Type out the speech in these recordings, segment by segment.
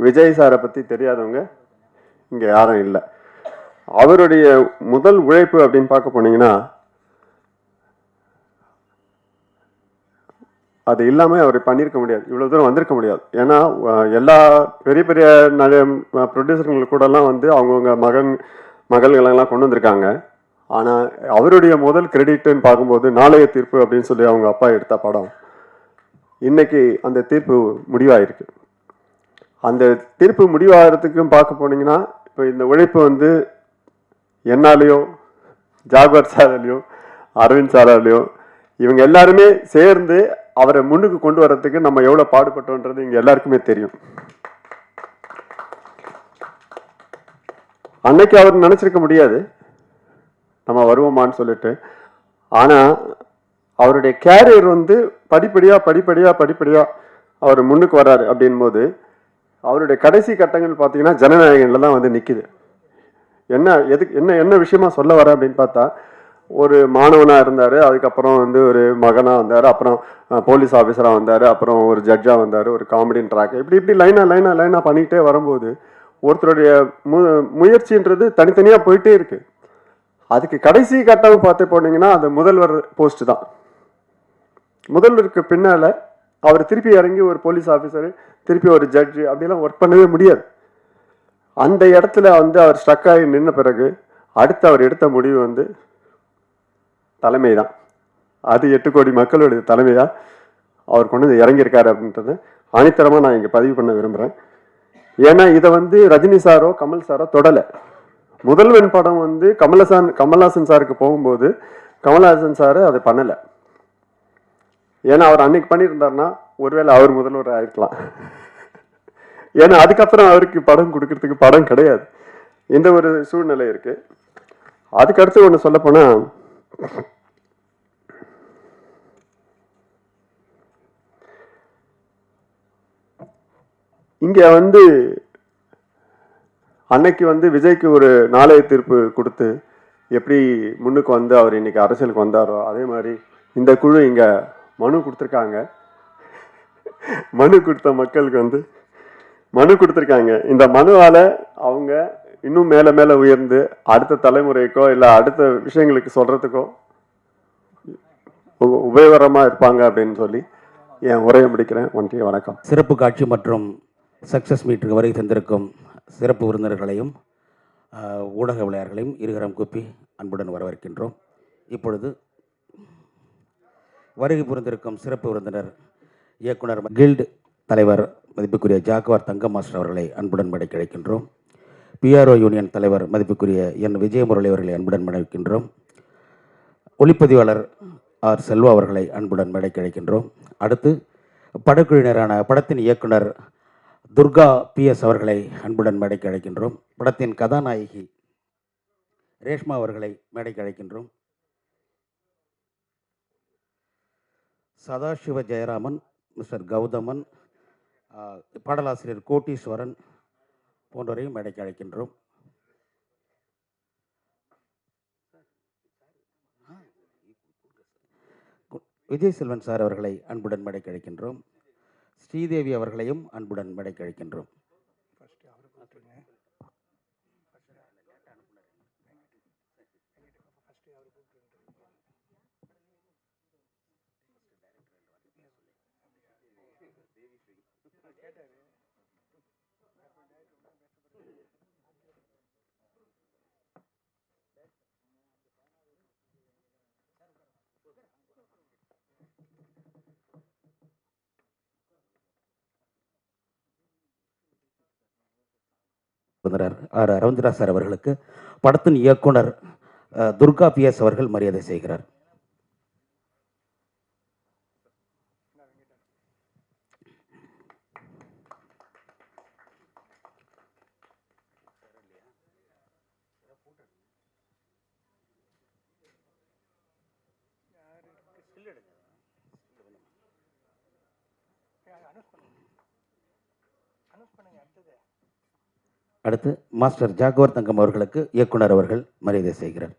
விஜய் சாரை பற்றி தெரியாதவங்க இங்கே யாரும் இல்லை. அவருடைய முதல் உழைப்பு அப்படின்னு பார்க்க போனீங்கன்னா அது இல்லாமல் அவர் பண்ணியிருக்க முடியாது, இவ்வளோ தூரம் வந்திருக்க முடியாது. ஏன்னா எல்லா பெரிய பெரிய ப்ரொடியூசர்கள் கூடலாம் வந்து அவங்கவுங்க மகள்களெல்லாம் கொண்டு வந்திருக்காங்க. ஆனால் அவருடைய முதல் கிரெடிட்டுன்னு பார்க்கும்போது நாளைய தீர்ப்பு அப்படின்னு சொல்லி அவங்க அப்பா எடுத்த படம் இன்னைக்கு அந்த தீர்ப்பு முடிவாயிருக்கு. அந்த தீர்ப்பு முடிவாகிறதுக்கும் பார்க்க போனீங்கன்னா இப்போ இந்த உழைப்பு வந்து என்னாலேயோ ஜாகுவார் சாராலையோ அரவிந்த் சாராலையோ இவங்க எல்லாருமே சேர்ந்து அவரை முன்னுக்கு கொண்டு வர்றதுக்கு நம்ம எவ்வளோ பாடுபட்டோன்றது இங்கே எல்லாருக்குமே தெரியும். அன்னைக்கு அவர் நினச்சிருக்க முடியாது நம்ம வருவோமான்னு சொல்லிட்டு. ஆனால் அவருடைய கேரியர் வந்து படிப்படியாக அவர் முன்னுக்கு வர்றாரு அப்படின் போது அவருடைய கடைசி கட்டங்கள் பார்த்தீங்கன்னா ஜனநாயகன்ல தான் வந்து நிற்கிது. என்ன விஷயமா சொல்ல வர அப்படின்னு பார்த்தா, ஒரு மாணவனாக இருந்தார், அதுக்கப்புறம் வந்து ஒரு மகனாக வந்தார், அப்புறம் போலீஸ் ஆஃபீஸராக வந்தார், அப்புறம் ஒரு ஜட்ஜாக வந்தார், ஒரு காமெடின் ட்ராக், இப்படி லைனாக பண்ணிக்கிட்டே வரும்போது ஒருத்தருடைய முயற்சின்றது தனித்தனியாக போயிட்டே இருக்கு. அதுக்கு கடைசி கட்டம் பார்த்து போனீங்கன்னா அது முதல்வர் போஸ்ட் தான். முதல்வருக்கு பின்னால் அவர் திருப்பி இறங்கி ஒரு போலீஸ் ஆஃபீஸரு, திருப்பி ஒரு ஜட்ஜு அப்படிலாம் ஒர்க் பண்ணவே முடியாது. அந்த இடத்துல வந்து அவர் ஸ்ட்ரக் ஆகி நின்ன பிறகு அடுத்து அவர் எடுத்த முடிவு வந்து தலைமை தான். அது 8 கோடி மக்களுடைய தலைமையாக அவர் கொண்டு வந்து இறங்கியிருக்காரு அப்படின்றது ஆணித்தரமாக நான் இங்கே பதிவு பண்ண விரும்புகிறேன். ஏன்னா இதை வந்து ரஜினி சாரோ கமல் சாரோ தொடலை. முதல்வன் படம் வந்து கமல்ஹாசன் சாருக்கு போகும்போது கமல்ஹாசன் சார் அதை பண்ணலை. ஏன்னா அவர் அன்னைக்கு பண்ணியிருந்தாருன்னா ஒருவேளை அவர் முதல்வர் ஆயிருக்கலாம். ஏன்னா அதுக்கப்புறம் அவருக்கு படம் கொடுக்கறதுக்கு படம் கிடையாது, இந்த ஒரு சூழ்நிலை இருக்கு. அதுக்கடுத்து ஒன்று சொல்ல போனா, இங்க வந்து அன்னைக்கு வந்து விஜய்க்கு ஒரு நாளைய தீர்ப்பு கொடுத்து எப்படி முன்னுக்கு வந்து அவர் இன்னைக்கு அரசியலுக்கு வந்தாரோ அதே மாதிரி இந்த குழு இங்க மனு கொடுத்துருக்காங்க. மனு கொடுத்த மக்களுக்கு வந்து மனு கொடுத்துருக்காங்க. இந்த மனுவால அவங்க இன்னும் மேல மேல உயர்ந்து அடுத்த தலைமுறைக்கோ இல்லை அடுத்த விஷயங்களுக்கு சொல்றதுக்கோ உபயோகரமா இருப்பாங்க அப்படின்னு சொல்லி என் உரையை முடிக்கிறேன். ஒன்றிய வணக்கம். சிறப்பு காட்சி மற்றும் சக்சஸ் மீட்டுக்கு வருகை தந்திருக்கும் சிறப்பு விருந்தினர்களையும் ஊடகவியலாளர்களையும் இருகரம் கூப்பி அன்புடன் வரவேற்கின்றோம். இப்பொழுது வருகை புரிந்திருக்கும் சிறப்பு விருந்தினர் இயக்குனர் கில்டு தலைவர் மதிப்புக்குரிய ஜாகுவார் தங்கம் மாஸ்டர் அவர்களை அன்புடன் மேடை கிடைக்கின்றோம். பிஆர்ஓ யூனியன் தலைவர் மதிப்புக்குரிய என் விஜயமுரளி அவர்களை அன்புடன் மடைக்கின்றோம். ஒளிப்பதிவாளர் ஆர் செல்வா அவர்களை அன்புடன் மேடை கிடைக்கின்றோம். அடுத்து படக்குழுவினரான படத்தின் இயக்குனர் துர்கா PS அவர்களை அன்புடன் மேடைக்கு அழைக்கின்றோம். படத்தின் கதாநாயகி ரேஷ்மா அவர்களை மேடைக்கு அழைக்கின்றோம். சதாசிவ ஜெயராமன், மிஸ்டர் கௌதமன், பாடலாசிரியர் கோட்டீஸ்வரன் போன்றவரையும் மேடைக்கு அழைக்கின்றோம். விஜய் செல்வன் சார் அவர்களை அன்புடன் மேடைக்கு அழைக்கின்றோம். ஸ்ரீதேவி அவர்களையும் அன்புடன் மேடைக்கு அழைக்கின்றோம். ரவீந்திரா சார் அவர்களுக்கு படத்தின் இயக்குனர் துர்கா PS அவர்கள் மரியாதை செய்கிறார். அடுத்து மாஸ்டர் ஜாகுவார் தங்கம் அவர்களுக்கு இயக்குனர் அவர்கள் மரியாதை செய்கிறார்.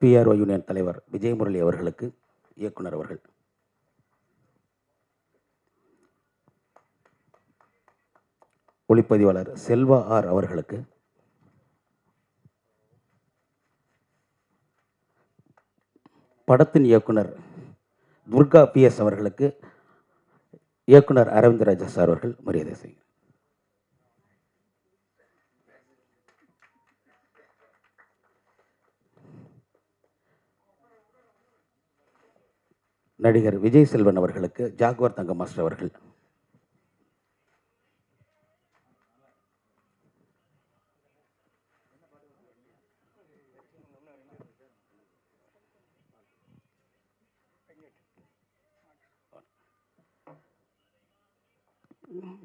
பிஆர்ஓ யூனியன் தலைவர் விஜயமுரளி அவர்களுக்கு இயக்குனர் அவர்கள். ஒளிப்பதிவாளர் செல்வா ஆர் அவர்களுக்கு, படத்தின் இயக்குனர் துர்கா PS அவர்களுக்கு இயக்குனர் அரவிந்த் ராஜா சார் அவர்கள் மரியாதை செய்கிறார். நடிகர் விஜய் செல்வன் அவர்களுக்கு ஜாகுவார் தங்க மாஸ்டர் அவர்கள்.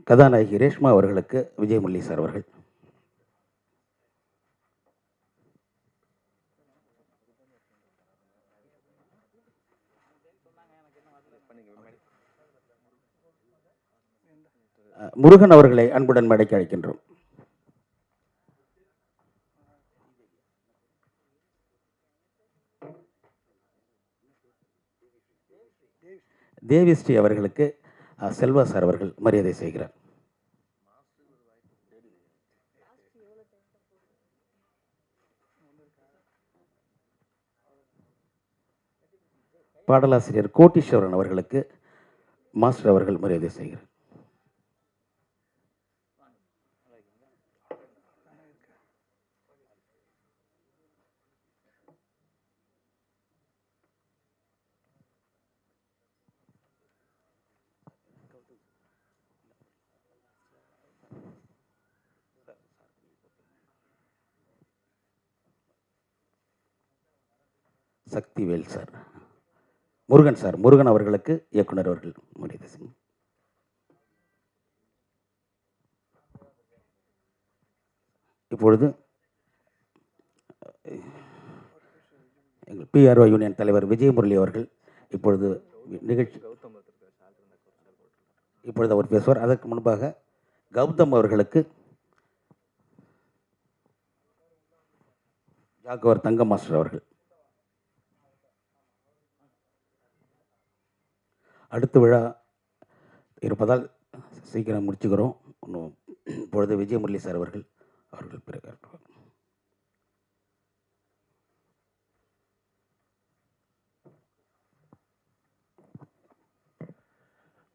கதாநாயகி ரேஷ்மா அவர்களுக்கு விஜயமுரளி சார் அவர்கள். முருகன் அவர்களை அன்புடன் மேடைக்கு அழைக்கின்றோம். தேவிஸ்ரீ அவர்களுக்கு செல்வா சார் அவர்கள் மரியாதை செய்கிறார். பாடலாசிரியர் கோட்டீஸ்வரன் அவர்களுக்கு மாஸ்டர் அவர்கள் மரியாதை செய்கிறார். சக்திவேல் சார், முருகன் சார், முருகன் அவர்களுக்கு இயக்குனர் அவர்கள் மரியாதை செய்கிறார். இப்பொழுது எங்கள் பிஆர்ஓ யூனியன் தலைவர் விஜயமுரளி அவர்கள் இப்பொழுது அவர் பேசுவார். அதற்கு முன்பாக கௌதம் அவர்களுக்கு ஜாகுவார் தங்க மாஸ்டர் அவர்கள். அடுத்த விழா இருப்பதால் சீக்கிரம் முடிச்சுக்கிறோம். இப்பொழுது விஜயமுரளி சார் அவர்கள் பிறகு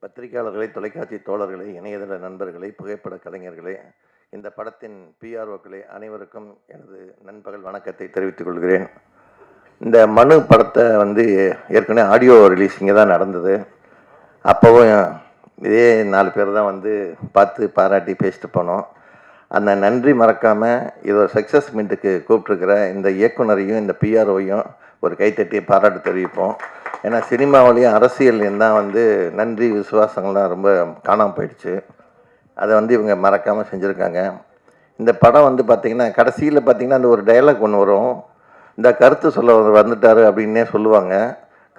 பத்திரிகையாளர்களை, தொலைக்காட்சி தோழர்களை, இணையதள நண்பர்களை, புகைப்பட கலைஞர்களே, இந்த படத்தின் பிஆர்ஓக்களே அனைவருக்கும் எனது நண்பகல் வணக்கத்தை தெரிவித்துக் கொள்கிறேன். இந்த மனு படத்தை ஏற்கனவே ஆடியோ ரிலீஸ் இங்கே தான் நடந்தது. அப்போவும் இதே 4 பேர் தான் பார்த்து பாராட்டி பேசிட்டு போனோம். அந்த நன்றி மறக்காமல் இது ஒரு சக்ஸஸ் மீட்டுக்கு கூப்பிட்ருக்கிற இந்த இயக்குனரையும் இந்த பிஆர்ஓவையும் ஒரு கைத்தட்டி பாராட்டு தெரிவிப்போம். ஏன்னா சினிமாவிலையும் அரசியல்லையும் தான் நன்றி விசுவாசங்கள்லாம் ரொம்ப காணாமல் போயிடுச்சு. அதை இவங்க மறக்காமல் செஞ்சுருக்காங்க. இந்த படம் பார்த்திங்கன்னா கடைசியில் பார்த்திங்கன்னா அந்த ஒரு டைலாக் ஒன்று வரும். இந்த கருத்து சொல்ல வந்துட்டார் அப்படின்னே சொல்லுவாங்க.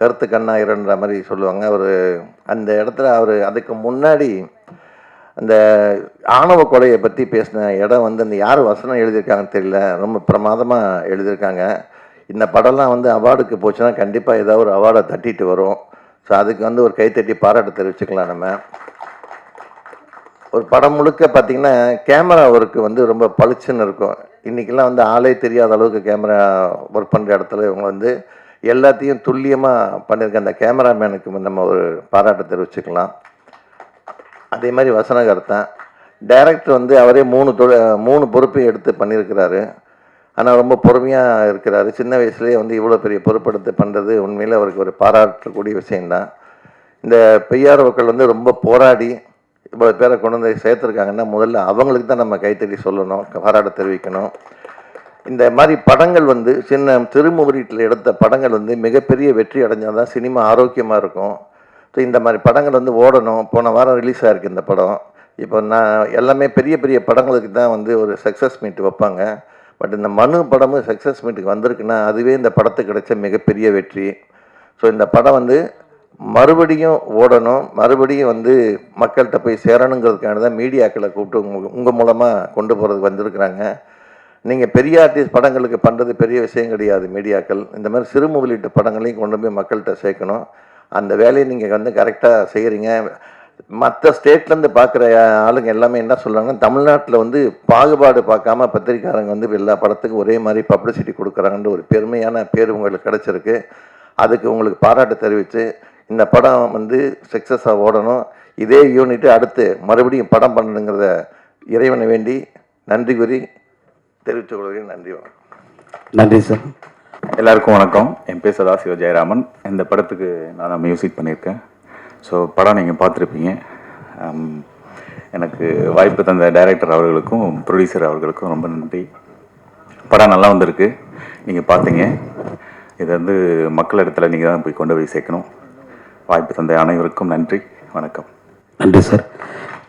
கருத்து கண்ணாயிரன்ற மாதிரி சொல்லுவாங்க. அந்த இடத்துல அதுக்கு முன்னாடி அந்த ஆணவ கொலையை பற்றி பேசின இடம் அந்த யார் வசனம் எழுதியிருக்காங்கன்னு தெரியல, ரொம்ப பிரமாதமாக எழுதியிருக்காங்க. இந்த படம்லாம் அவார்டுக்கு போச்சுன்னா கண்டிப்பாக ஏதாவது ஒரு அவார்டை தட்டிட்டு வரும். ஸோ அதுக்கு ஒரு கைத்தட்டி பாராட்டு தெரிவிச்சுக்கலாம். நம்ம ஒரு படம் முழுக்க பார்த்திங்கன்னா கேமரா ஒர்க்கு ரொம்ப பளிச்சுன்னு இருக்கும். இன்றைக்கெல்லாம் ஆளே தெரியாத அளவுக்கு கேமரா ஒர்க் பண்ணுற இடத்துல இவங்க எல்லாத்தையும் துல்லியமாக பண்ணியிருக்க அந்த கேமராமேனுக்கு நம்ம ஒரு பாராட்டு தெரிவிச்சுக்கலாம். அதே மாதிரி வசனகர்த்தன் டைரக்டர் அவரே 3 பொறுப்பையும் எடுத்து பண்ணியிருக்கிறாரு. ஆனால் ரொம்ப பொறுமையாக இருக்கிறாரு. சின்ன வயசுலேயே இவ்வளோ பெரிய பொறுப்பெடுத்து பண்ணுறது உண்மையில் அவருக்கு ஒரு பாராட்டக்கூடிய விஷயந்தான். இந்த பிஆர்ஓக்கள் ரொம்ப போராடி இவ்வளோ பேரை கொண்டு சேர்த்துருக்காங்கன்னா முதல்ல அவங்களுக்கு தான் நம்ம கைத்தட்டி சொல்லணும், பாராட்ட தெரிவிக்கணும். இந்த மாதிரி படங்கள் சின்ன திருமுகரீட்டில் எடுத்த படங்கள் மிகப்பெரிய வெற்றி அடைஞ்சால் தான் சினிமா ஆரோக்கியமாக இருக்கும். ஸோ இந்த மாதிரி படங்கள் ஓடணும். போன வாரம் ரிலீஸ் ஆகிருக்கு இந்த படம். இப்போ நான் எல்லாமே பெரிய பெரிய படங்களுக்கு தான் ஒரு சக்ஸஸ் மீட் வைப்பாங்க. பட் இந்த மனு படமும் சக்ஸஸ் மீட்டுக்கு வந்திருக்குன்னா அதுவே இந்த படத்துக்கு கிடைச்ச மிகப்பெரிய வெற்றி. ஸோ இந்த படம் மறுபடியும் ஓடணும், மறுபடியும் மக்கள்கிட்ட போய் சேரணுங்கிறதுக்கான தான் மீடியாக்களை கூப்பிட்டு உங்கள் மூலமாக கொண்டு போகிறதுக்கு வந்திருக்கிறாங்க. நீங்கள் பெரிய ஆர்டிஸ்ட் படங்களுக்கு பண்ணுறது பெரிய விஷயம் கிடையாது. மீடியாக்கள் இந்த மாதிரி சிறு முதலீட்டு படங்களையும் கொண்டு போய் மக்கள்கிட்ட சேர்க்கணும். அந்த வேலையை நீங்கள் வந்து கரெக்டாக செய்கிறீங்க. மற்ற ஸ்டேட்லேருந்து பார்க்குற ஆளுங்க எல்லாமே என்ன சொல்கிறாங்கன்னா, தமிழ்நாட்டில் வந்து பாகுபாடு பார்க்காம பத்திரிக்காரங்க வந்து எல்லா படத்துக்கும் ஒரே மாதிரி பப்ளிசிட்டி கொடுக்குறாங்கன்ற ஒரு பெருமையான பேர் உங்களுக்கு கிடச்சிருக்கு. அதுக்கு உங்களுக்கு பாராட்டு தெரிவித்து இந்த படம் வந்து சக்ஸஸாக ஓடணும். இதே யூனிட்டு அடுத்து மறுபடியும் படம் பண்ணணுங்கிறத இறைவனை வேண்டி நன்றி கூறி தெரிவித்துக் கொள்கிறேன். நன்றி, வணக்கம். நன்றி சார். எல்லாருக்கும் வணக்கம். என் பேர் சதாசிவ ஜெயராமன். இந்த படத்துக்கு நான் தான் மியூசிக் பண்ணியிருக்கேன். ஸோ படம் நீங்கள் பார்த்துருப்பீங்க. எனக்கு வாய்ப்பு தந்த டைரக்டர் அவர்களுக்கும் ப்ரொடியூசர் அவர்களுக்கும் ரொம்ப நன்றி. படம் நல்லா வந்திருக்கு, நீங்கள் பார்த்தீங்க. இதை வந்து மக்கள் இடத்துல நீங்கள் தான் போய் கொண்டு போய் சேர்க்கணும். வாய்ப்பு தந்த அனைவருக்கும் நன்றி, வணக்கம். நன்றி சார்.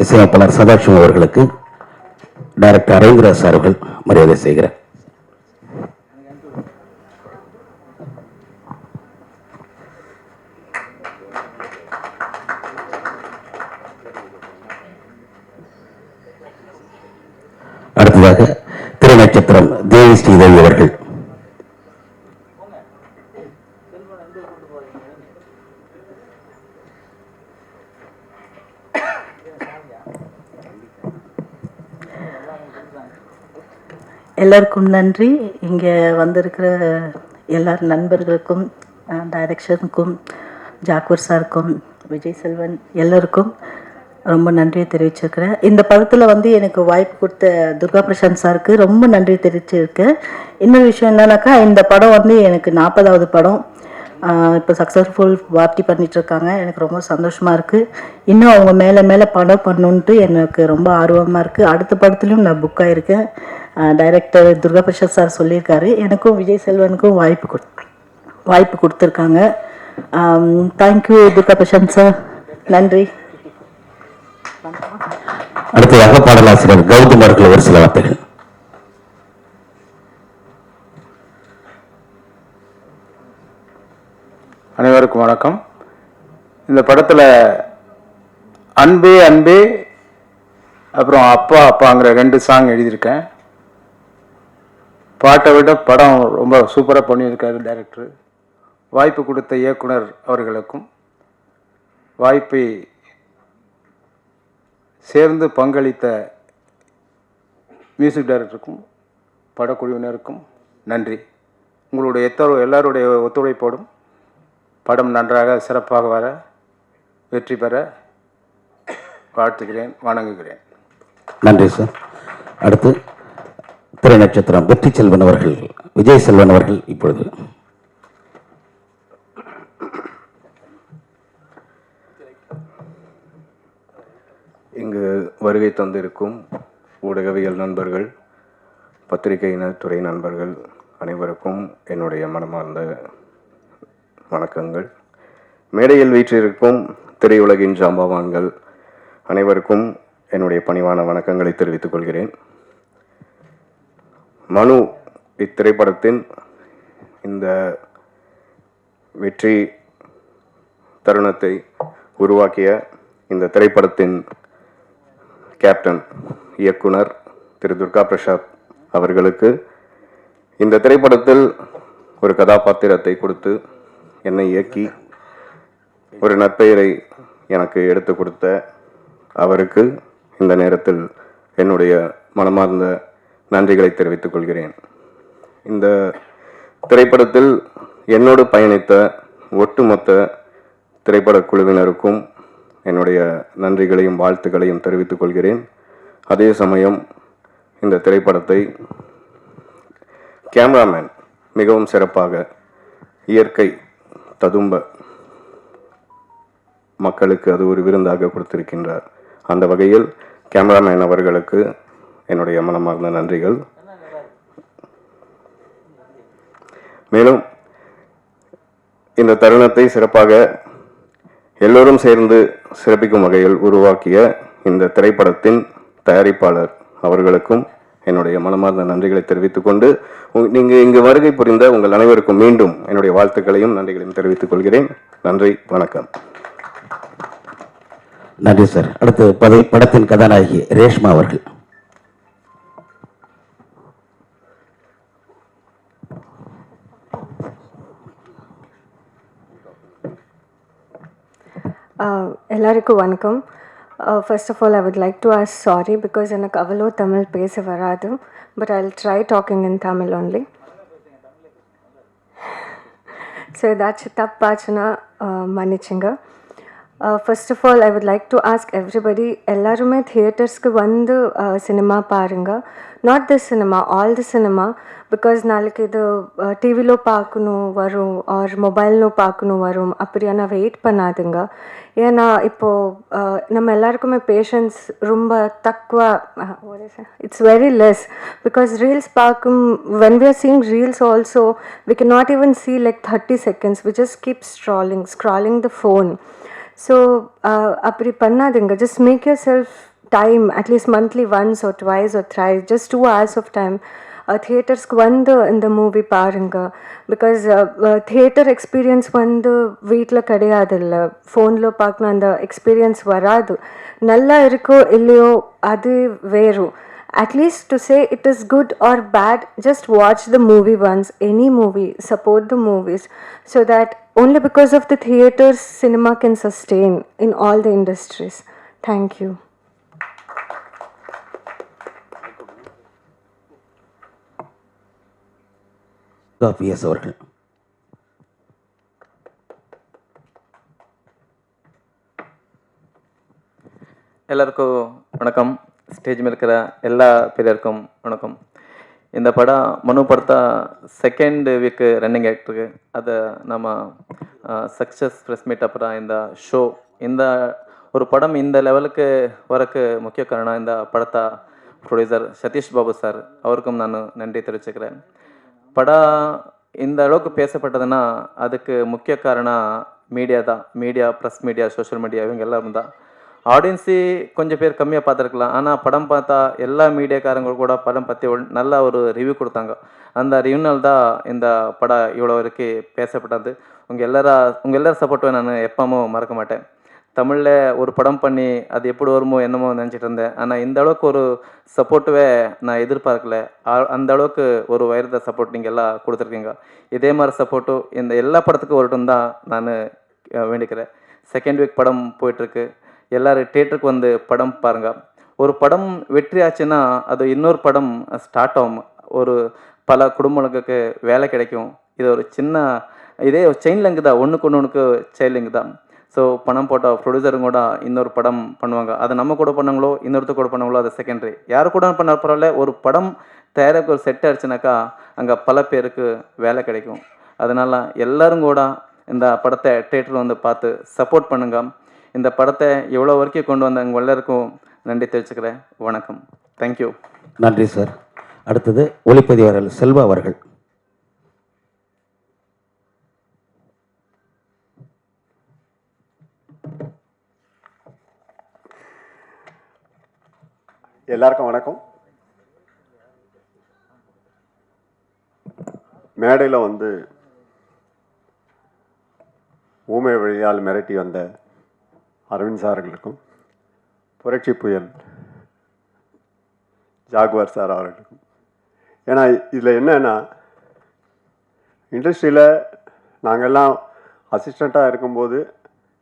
இசையமைப்பாளர் சதாசிவம் அவர்களுக்கு டைரக்டர் அரவிந்தராஜ் சார் அவர்கள் மரியாதை செய்கிறார். அடுத்ததாக திருநட்சத்திரம் தேவி ஸ்ரீதேவி அவர்கள். எல்லாருக்கும் நன்றி. இங்கே வந்திருக்கிற எல்லா நண்பர்களுக்கும், டைரக்ஷனுக்கும், ஜாக்வர் சாருக்கும், விஜய் செல்வன் எல்லாருக்கும் ரொம்ப நன்றியை தெரிவிச்சிருக்கிறேன். இந்த படத்தில் வந்து எனக்கு வாய்ப்பு கொடுத்த துர்கா பிரசாந்த் சாருக்கு ரொம்ப நன்றி தெரிவிச்சிருக்கேன். இன்னொரு விஷயம் என்னன்னாக்கா, இந்த படம் வந்து எனக்கு 40வது படம். இப்போ சக்ஸஸ்ஃபுல் பார்ட்டி பண்ணிகிட்ருக்காங்க. எனக்கு ரொம்ப சந்தோஷமாக இருக்குது. இன்னும் அவங்க மேலே மேலே படம் பண்ணணுன்ட்டு எனக்கு ரொம்ப ஆர்வமாக இருக்குது. அடுத்த படத்துலையும் நான் புக் ஆகிருக்கேன். டைரக்டர் துர்கா பிரசாத் சார் சொல்லியிருக்காரு. எனக்கும் விஜய் செல்வனுக்கும் வாய்ப்பு கொடுத்துருக்காங்க. Thank you Durga Prashanth sir. நன்றி. அடுத்ததாக பாடலாசிரியர் கௌதம் அவர்கள் ஒரு சில வார்த்தைகள். அனைவருக்கும் வணக்கம். இந்த படத்தில் அன்பே அன்பே அப்புறம் அப்பா அப்பாங்கிற 2 சாங் எழுதியிருக்கேன். பாட்டை விட படம் ரொம்ப சூப்பராக பண்ணியிருக்காரு டைரக்டர். வாய்ப்பு கொடுத்த இயக்குனர் அவர்களுக்கும், வாய்ப்பை சேர்ந்து பங்களித்த மியூசிக் டைரக்டருக்கும், படக்குழுவினருக்கும் நன்றி. உங்களுடைய எல்லாருடைய ஒத்துழைப்போடும் படம் நன்றாக சிறப்பாக வர, வெற்றி பெற வாழ்த்துகிறேன், வணங்குகிறேன். நன்றி சார். அடுத்து திரைநட்சத்திரம் வெற்றி செல்வன் அவர்கள், விஜய் செல்வன் அவர்கள் இப்பொழுது. இங்கு வருகை தந்திருக்கும் ஊடகவியல் நண்பர்கள், பத்திரிகையினர், துறை நண்பர்கள் அனைவருக்கும் என்னுடைய மனமார்ந்த வணக்கங்கள். மேடையில் வீற்றிருக்கும் திரையுலகின் ஜாம்பவான்கள் அனைவருக்கும் என்னுடைய பணிவான வணக்கங்களை தெரிவித்துக் கொள்கிறேன். மனு இத்திரைப்படத்தின் இந்த வெற்றி தருணத்தை உருவாக்கிய இந்த திரைப்படத்தின் கேப்டன் இயக்குனர் திரு துர்கா பிரசாத் அவர்களுக்கு இந்த திரைப்படத்தில் ஒரு கதாபாத்திரத்தை கொடுத்து என்னை இயக்கி ஒரு நற்பெயரை எனக்கு எடுத்து கொடுத்த அவருக்கு இந்த நேரத்தில் என்னுடைய மனமார்ந்த நன்றிகளை தெரிவித்துக் கொள்கிறேன். இந்த திரைப்படத்தில் என்னோடு பயணித்த ஒட்டுமொத்த திரைப்பட குழுவினருக்கும் என்னுடைய நன்றிகளையும் வாழ்த்துக்களையும் தெரிவித்துக் கொள்கிறேன். அதே சமயம் இந்த திரைப்படத்தை கேமராமேன் மிகவும் சிறப்பாக இயற்கை ததும்ப மக்களுக்கு அது ஒரு விருந்தாக கொடுத்திருக்கின்றார். அந்த வகையில் கேமராமேன் அவர்களுக்கு என்னுடைய மனமார்ந்த நன்றிகள். மேலும் இந்த தருணத்தை சிறப்பாக எல்லோரும் சேர்ந்து சிறப்பிக்கும் வகையில் உருவாக்கிய இந்த திரைப்படத்தின் தயாரிப்பாளர் அவர்களுக்கும் என்னுடைய மனமார்ந்த நன்றிகளை தெரிவித்துக் கொண்டு, நீங்கள் இங்கு வருகை புரிந்த உங்கள் அனைவருக்கும் மீண்டும் என்னுடைய வாழ்த்துக்களையும் நன்றிகளையும் தெரிவித்துக் கொள்கிறேன். நன்றி, வணக்கம். நன்றி சார். அடுத்து படத்தின் கதாநாயகி ரேஷ்மா அவர்கள். எல்லாருக்கும் வணக்கம். First of all, I would like to ask sorry because எனக்கு அவ்வளோ தமிழ் பேச வராது. But I'll try talking in Tamil only. So ஏதாச்சும் தப்பாச்சுன்னா மன்னிச்சுங்க. First of all, I would like to ask everybody, எல்லாருமே தியேட்டர்ஸ்க்கு வந்து சினிமா பாருங்க. Not this cinema, all the cinema. Because நாளைக்கு இது டிவிலோ பார்க்கணும் வரும் ஆர் மொபைலிலோ பார்க்கணும் வரும் அப்படியான வெயிட் பண்ணாதுங்க. ஏன்னா இப்போது நம்ம எல்லாருக்குமே பேஷன்ஸ் ரொம்ப தக்குவ it's very less. Because reels பார்க்கும் when we are seeing reels also, we cannot even see like 30 seconds. We just keep scrolling the phone. So அப்படி பண்ணாதுங்க. Just make yourself time, at least monthly once or twice or thrice, just 2 hours of time. தியேட்டர்ஸ்க்கு வந்து இந்த movie பாருங்க. Because theatre experience வந்து வீட்டில் கிடையாது, இல்லை ஃபோனில் பார்க்கணும் அந்த எக்ஸ்பீரியன்ஸ் வராது. நல்லா இருக்கோ இல்லையோ அது வேறு. At least to say it is good or bad, just watch the movie once, any movie, support the movies, so that only because of the theaters, cinema can sustain in all the industries. Thank you. PS அவர்கள். எல்லாருக்கும் வணக்கம். Stage மேல் இருக்கிற எல்லா பேருக்கும் வணக்கம். இந்த படம் மனு படத்தா செகண்ட் வீக்கு ரன்னிங் ஆகிட்டுருக்கு. அதை நம்ம சக்ஸஸ் ப்ரெஸ் மீட் அப்புறம் இந்த ஷோ, இந்த ஒரு படம் இந்த லெவலுக்கு வரக்கு முக்கிய காரணம் இந்த படத்தா ப்ரொடியூசர் சதீஷ் பாபு சார், அவருக்கும் நான் நன்றி தெரிவிச்சுக்கிறேன். படம் இந்த அளவுக்கு பேசப்பட்டதுன்னா அதுக்கு முக்கிய காரணம் மீடியா தான். ப்ரெஸ் மீடியா, சோஷியல் மீடியா, இவங்க எல்லாரும் தான். ஆடியன்ஸு கொஞ்சம் பேர் கம்மியாக பார்த்துருக்கலாம். ஆனால் படம் பார்த்தா எல்லா மீடியாக்காரங்க கூட படம் பற்றி நல்ல ஒரு ரிவ்யூ கொடுத்தாங்க. அந்த ரிவ்யூனால் தான் இந்த படம் இவ்வளோ வரைக்கும் பேசப்பட்டது. உங்கள் எல்லாரும் சப்போர்ட்டை நான் எப்பவும் மறக்க மாட்டேன். தமிழில் ஒரு படம் பண்ணி அது எப்படி வருமோ என்னமோ நினச்சிட்டு இருந்தேன். ஆனால் இந்த அளவுக்கு ஒரு சப்போர்ட்டுவே நான் எதிர்பார்க்கல. அந்த அளவுக்கு ஒரு வைரத சப்போர்ட் நீங்கள் எல்லாம் கொடுத்துருக்கீங்க. இதே மாதிரி சப்போர்ட்டு இந்த எல்லா படத்துக்கும் வரட்டும் தான் நான் வேண்டிக்கிறேன். செகண்ட் வீக் படம் போயிட்டுருக்கு. எல்லோரும் தியேட்டருக்கு வந்து படம் பாருங்கள். ஒரு படம் வெற்றி ஆச்சுன்னா அது இன்னொரு படம் ஸ்டார்ட் ஆகும். ஒரு பல குடும்பங்களுக்கு வேலை கிடைக்கும். இது ஒரு சின்ன இதே செயின் லிங்க் தான், ஒன்றுக்கு செயின் லிங்க் தான். ஸோ பணம் போட்ட ப்ரொடியூசரும் கூட இன்னொரு படம் பண்ணுவாங்க. அதை நம்ம கூட பண்ணாங்களோ இன்னொருத்தர் கூட பண்ணாங்களோ அது செகண்டரி. யார் கூட பண்ண பரவாயில்ல, ஒரு படம் தயாரிக்க ஒரு செட் ஆயிடுச்சுனாக்கா அங்கே பல பேருக்கு வேலை கிடைக்கும். அதனால் எல்லோரும் கூட இந்த படத்தை தியேட்டரில் வந்து பார்த்து சப்போர்ட் பண்ணுங்க. இந்த படத்தை எவ்வளோ வரைக்கும் கொண்டு வந்த உங்கள் எல்லாருக்கும் நன்றி தெரிவிச்சுக்கிறேன். வணக்கம். தேங்க்யூ. நன்றி சார். அடுத்தது ஒளிப்பதிவாளர் செல்வா அவர்கள். எல்லாருக்கும் வணக்கம். மேடையில் வந்து ஊமை வழியால் மிரட்டி வந்த அரவிந்த் சார்களுக்கும், புரட்சி புயல் ஜாகுவார் சார் அவர்களுக்கும். ஏன்னா இதில் என்னன்னா, இண்டஸ்ட்ரியில் நாங்கள்லாம் அசிஸ்டண்ட்டாக இருக்கும்போது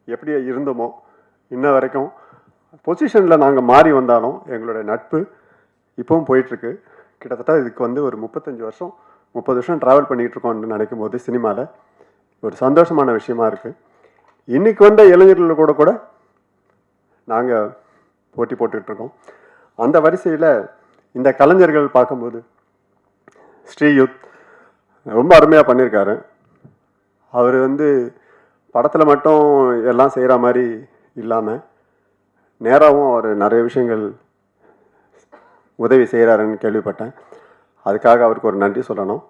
எப்படி இருந்தோமோ இன்ன வரைக்கும் பொசிஷனில் நாங்கள் மாறி வந்தாலும் எங்களுடைய நட்பு இப்போவும் போயிட்டுருக்கு. கிட்டத்தட்ட இதுக்கு வந்து ஒரு 30 வருஷம் ட்ராவல் பண்ணிகிட்ருக்கோம்னு நினைக்கும் போது சினிமாவில் ஒரு சந்தோஷமான விஷயமா இருக்குது. இன்றைக்கி வந்த இளைஞர்கள் கூட நாங்கள் போட்டி போட்டுட்ருக்கோம். அந்த வரிசையில் இந்த கலைஞர்கள் பார்க்கும்போது ஸ்ரீயுத் ரொம்ப அருமையாக பண்ணியிருக்காரு. அவர் வந்து படத்தில் மட்டும் எல்லாம் செய்கிற மாதிரி இல்லாமல் நேராகவும் அவர் நிறைய விஷயங்கள் உதவி செய்கிறாருன்னு கேள்விப்பட்டேன். அதுக்காக அவருக்கு ஒரு நன்றி சொல்லணும்.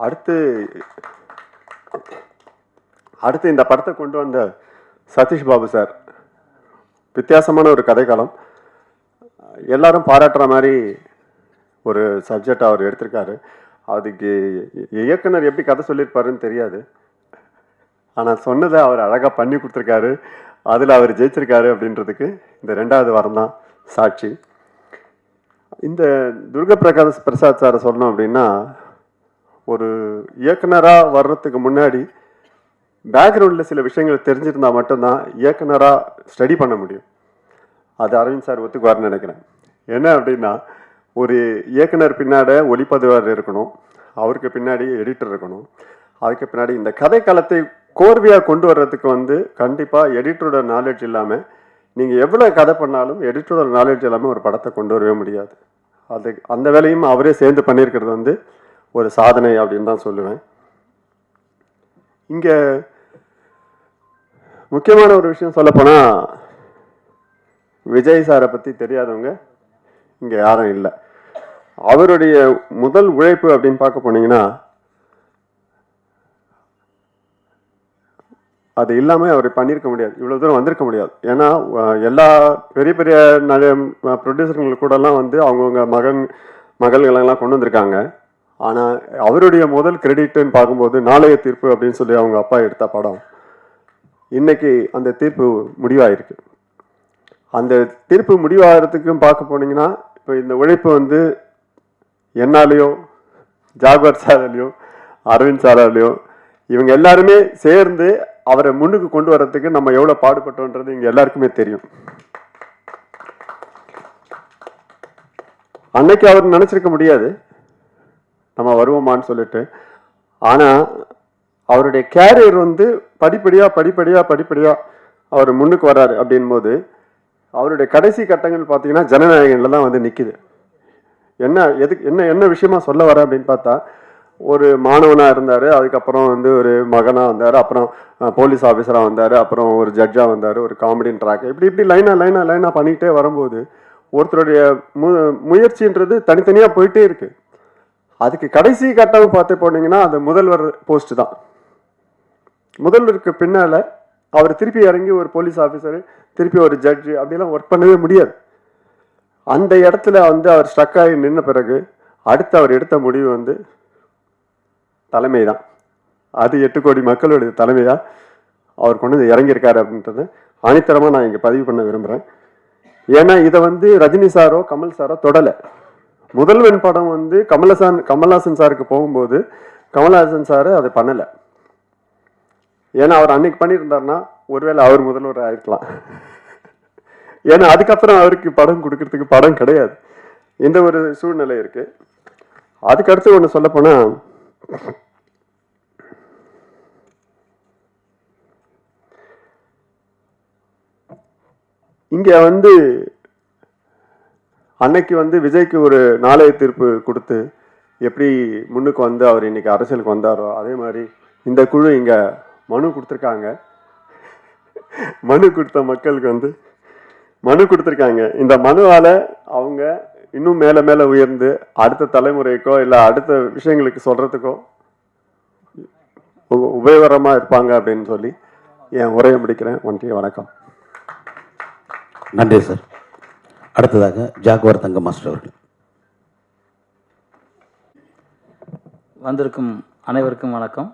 அடுத்து இந்த படத்தை கொண்டு வந்த சதீஷ் பாபு சார், வித்தியாசமான ஒரு கதைக்களம், எல்லாரும் பாராட்டுற மாதிரி ஒரு சப்ஜெக்ட் அவர் எடுத்திருக்காரு. அதுக்கு இயக்குனர் எப்படி கதை சொல்லியிருப்பாருன்னு தெரியாது, ஆனால் சொன்னதை அவர் அழகாக பண்ணி கொடுத்துருக்காரு. அதில் அவர் ஜெயிச்சிருக்காரு அப்படின்றதுக்கு இந்த 2வது வாரம் தான் சாட்சி. இந்த பிரசாத் சாரை சொல்லணும் அப்படின்னா, ஒரு இயக்குனராக வர்றதுக்கு முன்னாடி பேக்ரவுண்டில் சில விஷயங்கள் தெரிஞ்சிருந்தா மட்டும்தான் இயக்குனராக ஸ்டடி பண்ண முடியும். அது அரவிந்த் சார் ஒத்துக்குவார்னு நினைக்கிறேன். என்ன அப்படின்னா, ஒரு இயக்குனர் பின்னாடி ஒளிப்பதிவாளர் இருக்கணும், அவருக்கு பின்னாடி எடிட்டர் இருக்கணும், அதுக்கு பின்னாடி இந்த கதை களத்தை கோர்வையாக கொண்டு வர்றதுக்கு வந்து கண்டிப்பாக எடிட்டரோட நாலேஜ் இல்லாமல் நீங்கள் எவ்வளோ கதை பண்ணாலும் எடிட்டரோட நாலேஜ் இல்லாமல் ஒரு படத்தை கொண்டு வரவே முடியாது. அது அந்த வேலையும் அவரே சேர்ந்து பண்ணியிருக்கிறது வந்து ஒரு சாதனை அப்படின்னு தான் சொல்லுவேன். இங்கே முக்கியமான ஒரு விஷயம் சொல்லப்போனால், விஜய் சாரை பற்றி தெரியாதவங்க இங்கே யாரும் இல்லை. அவருடைய முதல் உழைப்பு அப்படின்னு பார்க்க போனீங்கன்னா, அது இல்லாமல் அவர் பண்ணியிருக்க முடியாது, இவ்வளோ தூரம் வந்திருக்க முடியாது. ஏன்னா எல்லா பெரிய பெரிய ப்ரொடியூசர்கள் கூடலாம் வந்து அவங்கவுங்க மகள்களெல்லாம் கொண்டு வந்திருக்காங்க. ஆனால் அவருடைய முதல் கிரெடிட்டுன்னு பார்க்கும்போது நாளைய தீர்ப்பு அப்படின்னு சொல்லி அவங்க அப்பா எடுத்த படம் இன்னைக்கு அந்த தீர்ப்பு முடிவாயிருக்கு. அந்த தீர்ப்பு முடிவாகிறதுக்கும் பார்க்க போனீங்கன்னா, இப்போ இந்த உழைப்பு வந்து என்னாலேயோ ஜாகுவார் சாராலையோ அரவிந்த் சாராலையோ இவங்க எல்லாருமே சேர்ந்து அவரை முன்னுக்கு கொண்டு வர்றதுக்கு நம்ம எவ்வளோ பாடுபட்டோன்றது இங்கே எல்லாருக்குமே தெரியும். அன்னைக்கு அவர் நினச்சிருக்க முடியாது நம்ம வருவோமான்னு சொல்லிட்டு. ஆனால் அவருடைய கேரியர் வந்து படிப்படியாக அவர் முன்னுக்கு வர்றாரு அப்படின் போது அவருடைய கடைசி கட்டங்கள் பார்த்தீங்கன்னா ஜனநாயகனில் தான் வந்து நிற்குது. என்ன விஷயமா சொல்ல வர அப்படின்னு பார்த்தா, ஒரு மாணவனாக இருந்தார், அதுக்கப்புறம் வந்து ஒரு மகனாக வந்தார், அப்புறம் போலீஸ் ஆஃபீஸராக வந்தார், அப்புறம் ஒரு ஜட்ஜாக வந்தார், ஒரு காமெடின் ட்ராக், இப்படி லைனாக பண்ணிக்கிட்டே வரும்போது ஒருத்தருடைய முயற்சின்றது தனித்தனியாக போயிட்டே இருக்கு. அதுக்கு கடைசி கட்டம் பார்த்து போனீங்கன்னா அந்த முதல்வர் போஸ்ட் தான். முதல்வருக்கு பின்னால் அவர் திருப்பி இறங்கி ஒரு போலீஸ் ஆஃபீஸரு, திருப்பி ஒரு ஜட்ஜு அப்படிலாம் ஒர்க் பண்ணவே முடியாது. அந்த இடத்துல வந்து அவர் ஸ்ட்ரக் ஆகி நின்ன பிறகு அடுத்து அவர் எடுத்த முடிவு வந்து தலைமை தான். அது 8 கோடி மக்களுடைய தலைமையாக அவர் கொண்டு வந்து இறங்கியிருக்காரு அப்படின்றத ஆணித்தரமாக நான் இங்கே பதிவு பண்ண விரும்புகிறேன். ஏன்னா இதை வந்து ரஜினி சாரோ கமல் சாரோ தொடலை. முதல்வன் படம் வந்து கமல்ஹாசன் சாருக்கு போகும்போது கமல்ஹாசன் சார் அதை பண்ணலை. ஏன்னா அவர் அன்னைக்கு பண்ணியிருந்தாருன்னா ஒருவேளை அவர் முதல்வர் ஆயிருக்கலாம். ஏன்னா அதுக்கப்புறம் அவருக்கு படம் கொடுக்கறதுக்கு படம் கிடையாது, இந்த ஒரு சூழ்நிலை இருக்கு. அதுக்கடுத்து ஒன்று சொல்லப்போனா, இங்க வந்து அன்னைக்கு வந்து விஜய்க்கு ஒரு நாளைய தீர்ப்பு கொடுத்து எப்படி முன்னுக்கு வந்து அவர் இன்னைக்கு அரசியலுக்கு வந்தாரோ அதே மாதிரி இந்த குழு இங்க மனு கொடுத்துருக்காங்க. மனு கொடுத்த மக்களுக்கு வந்து மனு கொடுத்துருக்காங்க. இந்த மனுவால அவங்க இன்னும் மேலே மேலே உயர்ந்து அடுத்த தலைமுறைக்கோ இல்லை அடுத்த விஷயங்களுக்கு சொல்றதுக்கோ உபயோகரமாக இருப்பாங்க அப்படின்னு சொல்லி என் உரையை முடிக்கிறேன். நன்றி, வணக்கம். நன்றி சார். அடுத்ததாக ஜாகுவார் தங்க மாஸ்டர் அவர்கள். வந்திருக்கும் அனைவருக்கும் வணக்கம்.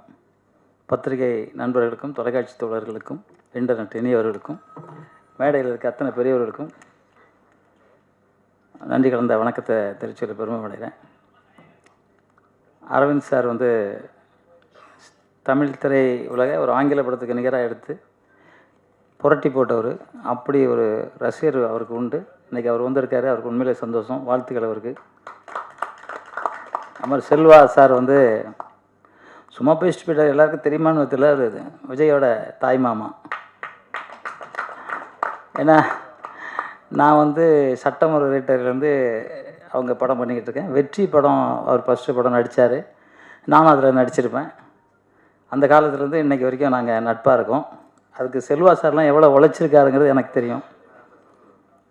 பத்திரிகை நண்பர்களுக்கும் தொலைக்காட்சி தோழர்களுக்கும் இன்டர்நெட் இணையவர்களுக்கும் மேடையில் இருக்க அத்தனை பெரியவர்களுக்கும் நன்றி கலந்த வணக்கத்தை தெரிவிச்சதில் பெருமை அடைகிறேன். அரவிந்த் சார் வந்து தமிழ் திரை உலக ஒரு ஆங்கில படத்துக்கு நிகராக எடுத்து புரட்டி போட்டவர். அப்படி ஒரு ரசிகர் அவருக்கு உண்டு. இன்றைக்கி அவர் வந்திருக்காரு, அவருக்கு உண்மையிலே சந்தோஷம். வாழ்த்துக்கள் அவருக்கு. அது மாதிரி செல்வா சார் வந்து சும்மா பேசிட்டு போயிட்டார். எல்லாருக்கும் தெரியுமான்னு தெரியல, அவர் விஜயோட தாய் மாமா. ஏன்னா நான் வந்து சட்டம் ஒரு ரைட்டர்லேருந்து அவங்க படம் பண்ணிக்கிட்டு இருக்கேன். வெற்றி படம் அவர் ஃபஸ்ட்டு படம் நடித்தார், நானும் அதில் நடிச்சிருப்பேன். அந்த காலத்துலேருந்து இன்றைக்கி வரைக்கும் நாங்கள் நட்பாக இருக்கோம். அதுக்கு செல்வா சார்லாம் எவ்வளோ உழைச்சிருக்காருங்கிறது எனக்கு தெரியும்.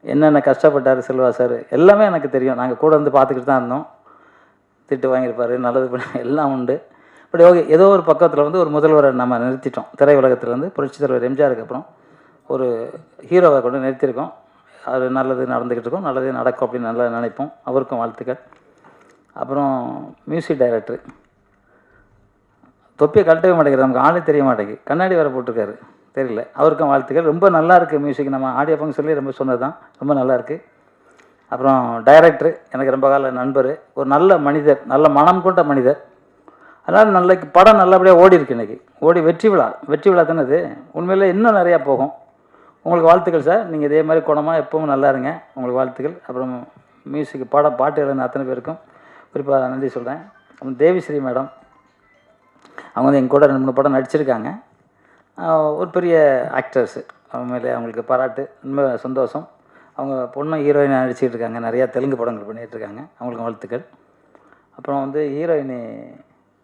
என்னென்ன கஷ்டப்பட்டார் செல்வா சார் எல்லாமே எனக்கு தெரியும். நாங்கள் கூட வந்து பார்த்துக்கிட்டு தான் இருந்தோம். திட்டு வாங்கியிருப்பார், நல்லது பண்ணி எல்லாம் உண்டு. பட் ஓகே, ஏதோ ஒரு பக்கத்தில் வந்து ஒரு முதல்வரை நம்ம நிறுத்திட்டோம். திரையுலகத்தில் வந்து புரட்சித் தலைவர் எம்ஜிஆருக்கு அப்புறம் ஒரு ஹீரோவை கொண்டு நிறுத்தியிருக்கோம். அது நல்லது நடந்துக்கிட்டு இருக்கோம், நல்லதே நடக்கும் அப்படின்னு நல்லா நினைப்போம். அவருக்கும் வாழ்த்துக்கள். அப்புறம் மியூசிக் டைரக்டர் தொப்பியை கழட்டவே மாட்டேங்கிறார், நமக்கு ஆளே தெரிய மாட்டேங்குது. கண்ணாடி வேறு போட்டிருக்காரு, தெரியல. அவருக்கும் வாழ்த்துக்கள். ரொம்ப நல்லா இருக்குது மியூசிக். நம்ம ஆடியோ பங்கு சொல்லி ரொம்ப சொன்னது தான், ரொம்ப நல்லாயிருக்கு. அப்புறம் டைரக்டர் எனக்கு ரொம்ப கால நண்பர், ஒரு நல்ல மனிதர், நல்ல மனம் கொண்ட மனிதர். அதனால் நாளைக்கு படம் நல்லபடியாக ஓடி இருக்கு இன்றைக்கி. ஓடி வெற்றி விழா தானே இது. உண்மையில் இன்னும் நிறையா போகும். உங்களுக்கு வாழ்த்துக்கள் சார். நீங்கள் இதே மாதிரி குணமாக எப்பவும் நல்லா இருங்க. உங்களுக்கு வாழ்த்துக்கள். அப்புறம் மியூசிக் பாட்டு எழுதின அத்தனை பேருக்கும் குறிப்பாக நன்றி சொல்கிறேன். அப்புறம் தேவிஸ்ரீ மேடம், அவங்க வந்து எங்கள் கூட 2-3 படம் நடிச்சிருக்காங்க. ஒரு பெரிய ஆக்டர்ஸு. மேலே அவங்களுக்கு பாராட்டு, ரொம்ப சந்தோஷம். அவங்க பொண்ணும் ஹீரோயினாக நடிச்சிட்டு இருக்காங்க. நிறையா தெலுங்கு படங்கள் பண்ணிகிட்ருக்காங்க. அவங்களுக்கு வாழ்த்துக்கள். அப்புறம் வந்து ஹீரோயினி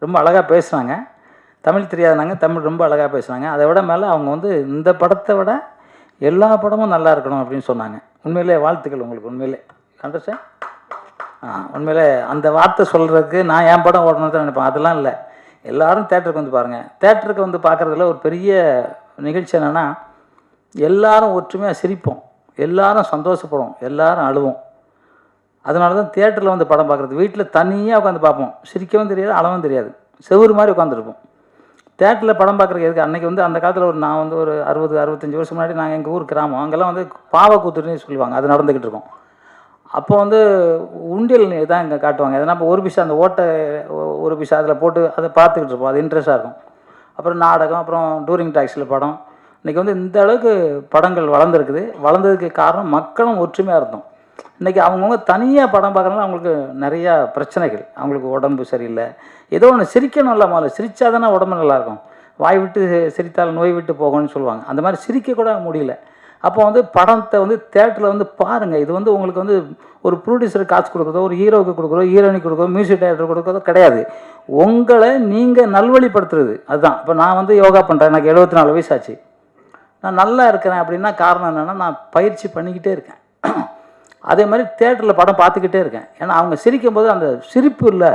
ரொம்ப அழகாக பேசுனாங்க. தமிழ் தெரியாதனாங்க, தமிழ் ரொம்ப அழகாக பேசுனாங்க. அதை விட மேலே அவங்க வந்து இந்த படத்தை விட எல்லா படமும் நல்லா இருக்கணும் அப்படின்னு சொன்னாங்க. உண்மையிலே வாழ்த்துக்கள் உங்களுக்கு. உண்மையிலே அண்டர்ஸ்டாண்ட். உண்மையிலே அந்த வார்த்தை சொல்கிறதுக்கு நான் என் படம் ஓடணும்னு தான் நினைப்பேன். அதெல்லாம் இல்லை. எல்லோரும் தேட்டருக்கு வந்து பாருங்கள். தேட்டருக்கு வந்து பார்க்குறதுல ஒரு பெரிய நிகழ்ச்சி என்னென்னா, எல்லோரும் ஒற்றுமையாக சிரிப்போம், எல்லோரும் சந்தோஷப்படுவோம், எல்லோரும் அழுவோம். அதனால தான் தியேட்டரில் வந்து படம் பார்க்குறது. வீட்டில் தனியாக உட்காந்து பார்ப்போம். சிரிக்கவும் தெரியாது, அழவும் தெரியாது, செவுறு மாதிரி உட்காந்துருப்போம். தேட்டரில் படம் பார்க்குறதுக்கு எதுக்கு? அன்றைக்கி வந்து அந்த காலத்தில் நான் வந்து ஒரு 60-65 வருஷம் முன்னாடி நாங்கள் எங்கள் ஊர் கிராமம், அங்கெல்லாம் வந்து பாவக்கூத்துன்னு சொல்லுவாங்க. அது நடந்துக்கிட்டு இருக்கோம். அப்போ வந்து உண்டியல் தான் இங்கே காட்டுவாங்க. எதனா இப்போ 1 பைசா அந்த ஓட்டை 1 பைசா அதில் போட்டு அதை பார்த்துக்கிட்டு இருப்போம். அது இன்ட்ரெஸ்ட்டாக இருக்கும். அப்புறம் நாடகம், அப்புறம் டூரிங் டாக்ஸில் படம். இன்றைக்கி வந்து இந்த அளவுக்கு படங்கள் வளர்ந்துருக்குது. வளர்ந்ததுக்கு காரணம் மக்களும் ஒற்றுமையாக இருந்தோம். இன்றைக்கி அவங்கவுங்க தனியாக படம் பார்க்குறதுனால அவங்களுக்கு நிறையா பிரச்சனைகள். அவங்களுக்கு உடம்பு சரியில்லை. ஏதோ ஒன்று சிரிக்கணும்ல, முதல்ல சிரித்தா தானே உடம்பு நல்லாயிருக்கும். வாய் விட்டு சிரித்தால் நோய் விட்டு போகணும்னு சொல்லுவாங்க. அந்த மாதிரி சிரிக்க கூட முடியல. அப்போ வந்து படத்தை வந்து தேட்டரில் வந்து பாருங்கள். இது வந்து உங்களுக்கு வந்து ஒரு ப்ரொடியூசருக்கு காசு கொடுக்குறதோ, ஒரு ஹீரோவுக்கு கொடுக்குறதோ, ஹீரோயினுக்கு கொடுக்குறதோ, மியூசிக் டைரக்டர் கொடுக்குறதோ கிடையாது. உங்களை நீங்கள் நல்வழிப்படுத்துறது. அதுதான். இப்போ நான் வந்து யோகா பண்ணுறேன். எனக்கு 74 வயசு ஆச்சு. நான் நல்லா இருக்கிறேன் அப்படின்னா காரணம் என்னென்னா, நான் பயிற்சி பண்ணிக்கிட்டே இருக்கேன். அதே மாதிரி தேட்டரில் படம் பார்த்துக்கிட்டே இருக்கேன். ஏன்னா அவங்க சிரிக்கும்போது அந்த சிரிப்பு இல்லை,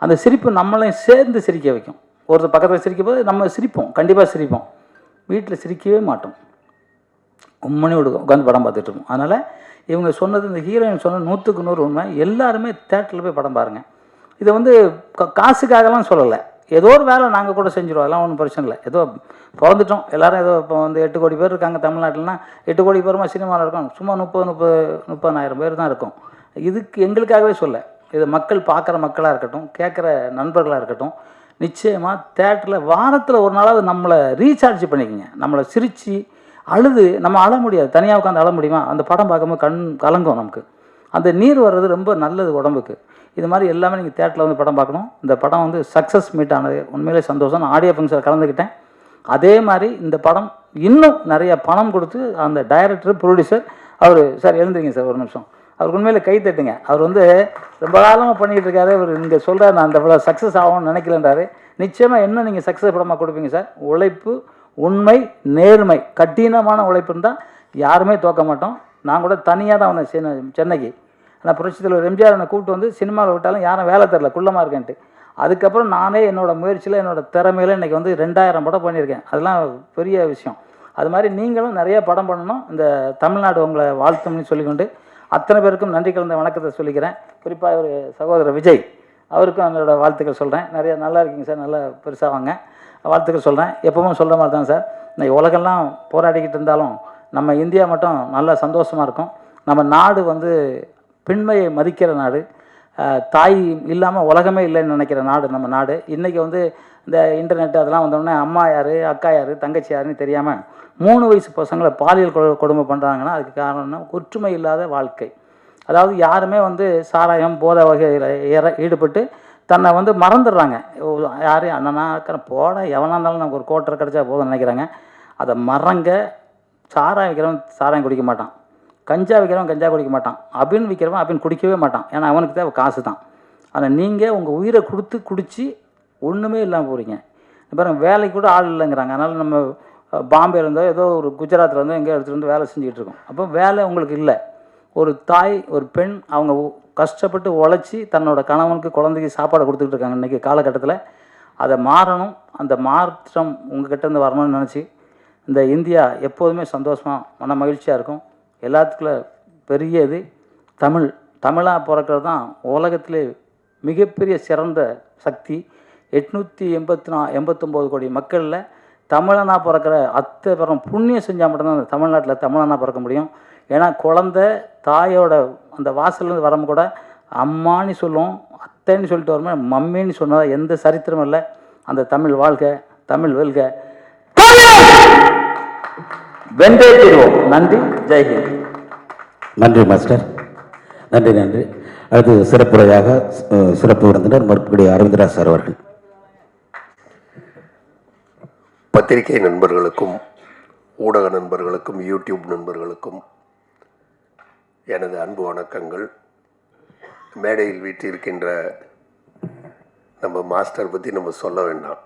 அந்த சிரிப்பு நம்மளையும் சேர்ந்து சிரிக்க வைக்கும். ஒருத்தர் பக்கத்தில் சிரிக்கும் போது நம்ம சிரிப்போம், கண்டிப்பாக சிரிப்போம். வீட்டில் சிரிக்கவே மாட்டோம், உண்மனி உட்காந்து படம் பார்த்துட்டு இருக்கோம். அதனால் இவங்க சொன்னது, இந்த ஹீரோயின் சொன்னது 100க்கு 100 உண்மை. எல்லாருமே தேட்டரில் போய் படம் பாருங்கள். இதை வந்து காசுக்காகலாம் சொல்லலை. ஏதோ ஒரு வேலை நாங்கள் கூட செஞ்சுருவோம். அதெல்லாம் ஒன்றும் பிரச்சனை இல்லை. ஏதோ பிறந்துட்டோம் எல்லோரும். ஏதோ இப்போ வந்து 8 கோடி பேர் இருக்காங்க தமிழ்நாட்டில்னா, 8 கோடி பேருமா சினிமாவில் இருக்கும்? சும்மா 30,000 பேர் தான் இருக்கும். இதுக்கு எங்களுக்காகவே சொல்ல, இது மக்கள் பார்க்குற மக்களாக இருக்கட்டும், கேட்குற நண்பர்களாக இருக்கட்டும், நிச்சயமாக தேட்டரில் வாரத்தில் ஒரு நாளாவது நம்மளை ரீசார்ஜ் பண்ணிக்கோங்க. நம்மளை சிரித்து அழுது, நம்ம அழ முடியாது, தனியாக உட்காந்து அழ முடியுமா? அந்த படம் பார்க்கும்போது கண் கலங்கும் நமக்கு. அந்த நீர் வர்றது ரொம்ப நல்லது உடம்புக்கு. இது மாதிரி எல்லாமே நீங்கள் தேட்டரில் வந்து படம் பார்க்கணும். இந்த படம் வந்து சக்ஸஸ் மீட் ஆனது உண்மையிலே சந்தோஷம். நான் ஆடியோ ஃபங்க்ஷனில் கலந்துக்கிட்டேன். அதே மாதிரி இந்த படம் இன்னும் நிறைய பணம் கொடுத்து அந்த டைரக்டர், ப்ரொடியூசர், அவர் சார் எழுந்துருங்க சார் ஒரு நிமிஷம், அவருக்கு உண்மையிலே கை தட்டுங்க. அவர் வந்து ரொம்ப காலமாக பண்ணிகிட்டு இருக்காரு. அவர் இங்கே சொல்கிறார், நான் அந்த படம் சக்ஸஸ் ஆகும்னு நினைக்கலன்றாரு. நிச்சயமாக என்ன நீங்கள் சக்ஸஸ் படமாக கொடுப்பீங்க சார். உழைப்பு, உண்மை, நேர்மை, கடினமான உழைப்பு இருந்தால் யாருமே தோக்க மாட்டோம். நான் கூட தனியாக தான் வந்தேன் சென்னைக்கு. ஆனால் புரட்சித் தலைவர் எம்ஜிஆர் என்னை கூப்பிட்டு வந்து சினிமாவில் விட்டாலும் யாரும் வேலை தரல, குள்ளமாக இருக்கேன்ட்டு. அதுக்கப்புறம் நானே என்னோடய முயற்சியில், என்னோடய திறமையில் இன்றைக்கி வந்து 2000 படம் பண்ணியிருக்கேன். அதெல்லாம் பெரிய விஷயம். அது மாதிரி நீங்களும் நிறைய படம் பண்ணணும். இந்த தமிழ்நாடு உங்களை வாழ்த்தும்னு சொல்லிக்கொண்டு அத்தனை பேருக்கும் நன்றி கலந்த வணக்கத்தை சொல்லிக்கிறேன். குறிப்பாக ஒரு சகோதரர் விஜய், அவருக்கும் என்னோட வாழ்த்துக்கள் சொல்கிறேன். நிறைய நல்லா இருக்கீங்க சார், நல்லா பெருசாக வாங்க, வாழ்த்துக்கள் சொல்கிறேன். எப்பவும் சொல்கிற மாதிரி தான் சார், இந்த உலகெல்லாம் போராடிக்கிட்டு இருந்தாலும் நம்ம இந்தியா மட்டும் நல்லா சந்தோஷமாக இருக்கும். நம்ம நாடு வந்து பெண்மையை மதிக்கிற நாடு, தாய் இல்லாமல் உலகமே இல்லைன்னு நினைக்கிற நாடு நம்ம நாடு. இன்றைக்கி வந்து இந்த இன்டர்நெட் அதெல்லாம் வந்தோடனே அம்மா யார், அக்கா யார், தங்கச்சி யாருன்னு தெரியாமல் 3 வயசு பசங்களை பாலியல் கொடுமை பண்ணுறாங்கன்னா அதுக்கு காரணம்னா ஒற்றுமை இல்லாத வாழ்க்கை. அதாவது யாருமே வந்து சாராயம், போதை வகையில் ஈடுபட்டு தன்னை வந்து மறந்துடுறாங்க. யாரையும் அண்ணனா இருக்கிற போட எவனாக இருந்தாலும் நமக்கு ஒரு கோட்டரை கிடச்சா போதும்னு நினைக்கிறாங்க. அதை மறங்க. சாராயம் விற்கிறவன் சாராயம் குடிக்க மாட்டான், கஞ்சா விற்கிறவன் கஞ்சா குடிக்க மாட்டான், அபின் விற்கிறவன் அபின் குடிக்கவே மாட்டான். ஏன்னா அவனுக்கு தேவை காசு தான். ஆனால் நீங்கள் உங்கள் உயிரை கொடுத்து குடித்து ஒன்றுமே இல்லாமல் போகிறீங்க. பாருங்கள், வேலைக்கு கூட ஆள் இல்லைங்கிறாங்க. அதனால் நம்ம பாம்பேல இருந்தோ ஏதோ ஒரு குஜராத்தில் இருந்தோ எங்கேயோ எடுத்துகிட்டு வந்து வேலை செஞ்சுக்கிட்டு இருக்கோம். அப்போ வேலை உங்களுக்கு இல்லை. ஒரு தாய், ஒரு பெண், அவங்க கஷ்டப்பட்டு உழைச்சி தன்னோட கணவனுக்கு, குழந்தைக்கு சாப்பாடு கொடுத்துக்கிட்டு இருக்காங்க இன்றைக்கி காலகட்டத்தில். அதை மாறணும். அந்த மாற்றம் உங்கள்கிட்ட இருந்து வரணும்னு நினச்சி இந்த இந்தியா எப்போதுமே சந்தோஷமாக மன மகிழ்ச்சியாக இருக்கும். எல்லாத்துக்குள்ள பெரிய இது தமிழாக பிறக்கிறது தான் உலகத்திலே மிகப்பெரிய சிறந்த சக்தி. 889 கோடி மக்களில் தமிழனாக பிறக்கிற அத்தனை பேரும் புண்ணியம் செஞ்சால் மட்டும்தான் அந்த தமிழ்நாட்டில் தமிழனாக பிறக்க முடியும். ஏன்னா குழந்தை தாயோட அந்த வாசல்லேருந்து வரம்பு கூட அம்மானு சொல்லுவோம். அத்தைன்னு சொல்லிட்டு வருமா மம்மின்னு சொன்னதா எந்த சரித்திரமும் இல்லை. அந்த தமிழ் வாழ்க, தமிழ் வெல்க, வென்றே தீர்வோம். நன்றி, ஜெய்ஹிந்த். நன்றி மாஸ்டர், நன்றி நன்றி. அடுத்து சிறப்புரையாக சிறப்பு விருந்தினர் மறுபடி அரவிந்தராஜ் சார் அவர்கள். பத்திரிகை நண்பர்களுக்கும் ஊடக நண்பர்களுக்கும் யூடியூப் நண்பர்களுக்கும் எனது அன்பு வணக்கங்கள். மேடையில் வீற்றிருக்கின்ற நம்ம மாஸ்டர் பற்றி நம்ம சொல்ல வேண்டாம்.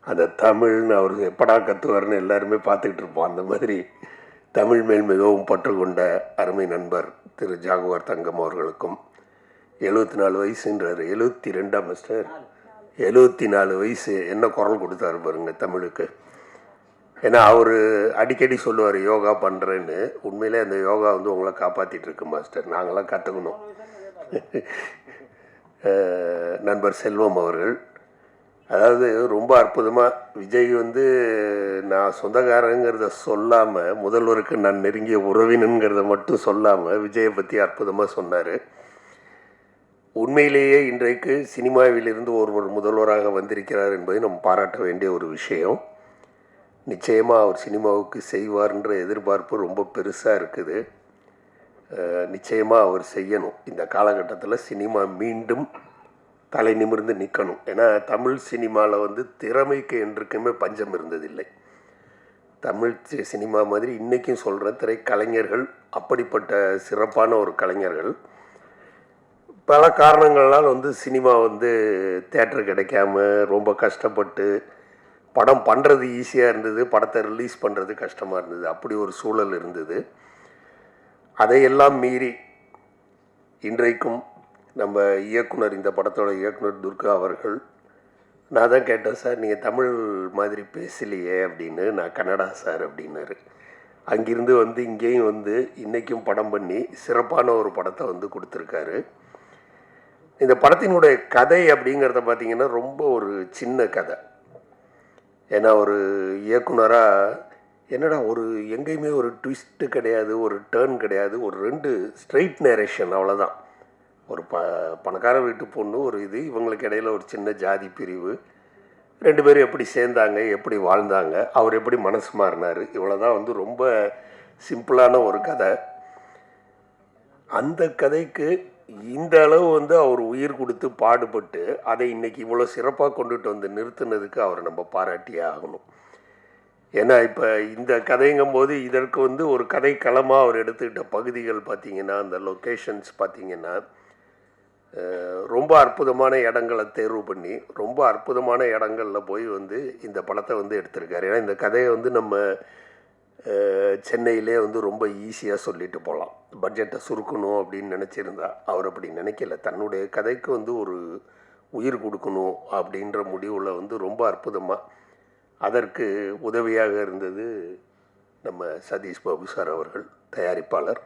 அந்த தமிழ்னு அவர் எப்படா கற்றுவார்னு எல்லாருமே பார்த்துக்கிட்டு இருப்போம். அந்த மாதிரி தமிழ் மேல் மிகவும் பற்று கொண்ட அருமை நண்பர் திரு ஜாகுவார் தங்கம் அவர்களுக்கும் 74 வயசுன்றார். 72 மாஸ்டர், 74 வயசு என்ன குரல் கொடுத்தாரு பாருங்க தமிழுக்கு. ஏன்னா அவர் அடிக்கடி சொல்லுவார் யோகா பண்ணுறேன்னு. உண்மையிலே அந்த யோகா வந்து உங்களை காப்பாற்றிட்டு இருக்கு மாஸ்டர், நாங்களாம் கற்றுக்கணும். நண்பர் செல்வம் அவர்கள், அதாவது ரொம்ப அற்புதமாக விஜய் வந்து நான் சொந்தக்காரங்கிறத சொல்லாமல், முதல்வருக்கு நான் நெருங்கிய உறவினங்கிறத மட்டும் சொல்லாமல் விஜயை பற்றி அற்புதமாக சொன்னார். உண்மையிலேயே இன்றைக்கு சினிமாவிலிருந்து ஒருவர் முதல்வராக வந்திருக்கிறார் என்பதை நம்ம பாராட்ட வேண்டிய ஒரு விஷயம். நிச்சயமாக அவர் சினிமாவுக்கு செய்வார்ன்ற எதிர்பார்ப்பு ரொம்ப பெருசாக இருக்குது. நிச்சயமாக அவர் செய்யணும். இந்த காலகட்டத்தில் சினிமா மீண்டும் தலை நிமிர்ந்து நிற்கணும். ஏன்னா தமிழ் சினிமாவில் வந்து திறமைக்கு என்றைக்குமே பஞ்சம் இருந்ததில்லை. தமிழ் சினிமா மாதிரி இன்றைக்கும் சொல்கிற திரைக்கலைஞர்கள் அப்படிப்பட்ட சிறப்பான ஒரு கலைஞர்கள். பல காரணங்களால் வந்து சினிமா வந்து தேட்டர் கிடைக்காம ரொம்ப கஷ்டப்பட்டு படம் பண்ணுறது ஈஸியாக இருந்தது, படத்தை ரிலீஸ் பண்ணுறது கஷ்டமாக இருந்தது. அப்படி ஒரு சூழல் இருந்தது. அதையெல்லாம் மீறி இன்றைக்கும் நம்ம இயக்குனர், இந்த படத்தோட இயக்குனர் துர்கா அவர்கள், நான் தான் கேட்டேன் சார் நீங்கள் தமிழ் மாதிரி பேசலையே அப்படின்னு. நான் கன்னடா சார் அப்படின்னாரு. அங்கிருந்து வந்து இங்கேயும் வந்து இன்றைக்கும் படம் பண்ணி சிறப்பான ஒரு படத்தை வந்து கொடுத்துருக்காரு. இந்த படத்தினுடைய கதை அப்படிங்கிறத பார்த்திங்கன்னா ரொம்ப ஒரு சின்ன கதை. ஏன்னா ஒரு இயக்குனராக என்னடா ஒரு எங்கேயுமே ஒரு ட்விஸ்ட்டு கிடையாது, ஒரு டேர்ன் கிடையாது, ஒரு 2 ஸ்ட்ரெயிட் நேரேஷன், அவ்வளோதான். ஒரு பணக்கார வீட்டு பொண்ணு, ஒரு இது, இவங்களுக்கு இடையில் ஒரு சின்ன ஜாதி பிரிவு, 2 பேரும் எப்படி சேர்ந்தாங்க, எப்படி வாழ்ந்தாங்க, அவர் எப்படி மனசு மாறினார், இவ்வளோதான் வந்து ரொம்ப சிம்பிளான ஒரு கதை. அந்த கதைக்கு இந்த அளவு வந்து அவர் உயிர் கொடுத்து பாடுபட்டு அதை இன்றைக்கி இவ்வளோ சிறப்பாக கொண்டுட்டு வந்து நிறுத்தினதுக்கு அவரை நம்ம பாராட்டியே ஆகணும். ஏன்னா இப்போ இந்த கதைங்கும்போது இதற்கு வந்து ஒரு கதை களமாக அவர் எடுத்துக்கிட்ட பகுதிகள் பார்த்திங்கன்னா, அந்த லொக்கேஷன்ஸ் பார்த்திங்கன்னா ரொம்ப அற்புதமான இடங்களை தேர்வு பண்ணி ரொம்ப அற்புதமான இடங்களில் போய் வந்து இந்த படத்தை வந்து எடுத்திருக்காரு. ஏன்னா இந்த கதையை வந்து நம்ம சென்னையிலே வந்து ரொம்ப ஈஸியாக சொல்லிட்டு போகலாம். பட்ஜெட்டை சுருக்கணும் அப்படின்னு நினச்சிருந்தா அவர் அப்படி நினைக்கல. தன்னுடைய கதைக்கு வந்து ஒரு உயிர் கொடுக்கணும் அப்படின்ற முடிவில் வந்து ரொம்ப அற்புதமாக அதற்கு உதவியாக இருந்தது நம்ம சதீஷ் பாபு சார் அவர்கள், தயாரிப்பாளர்.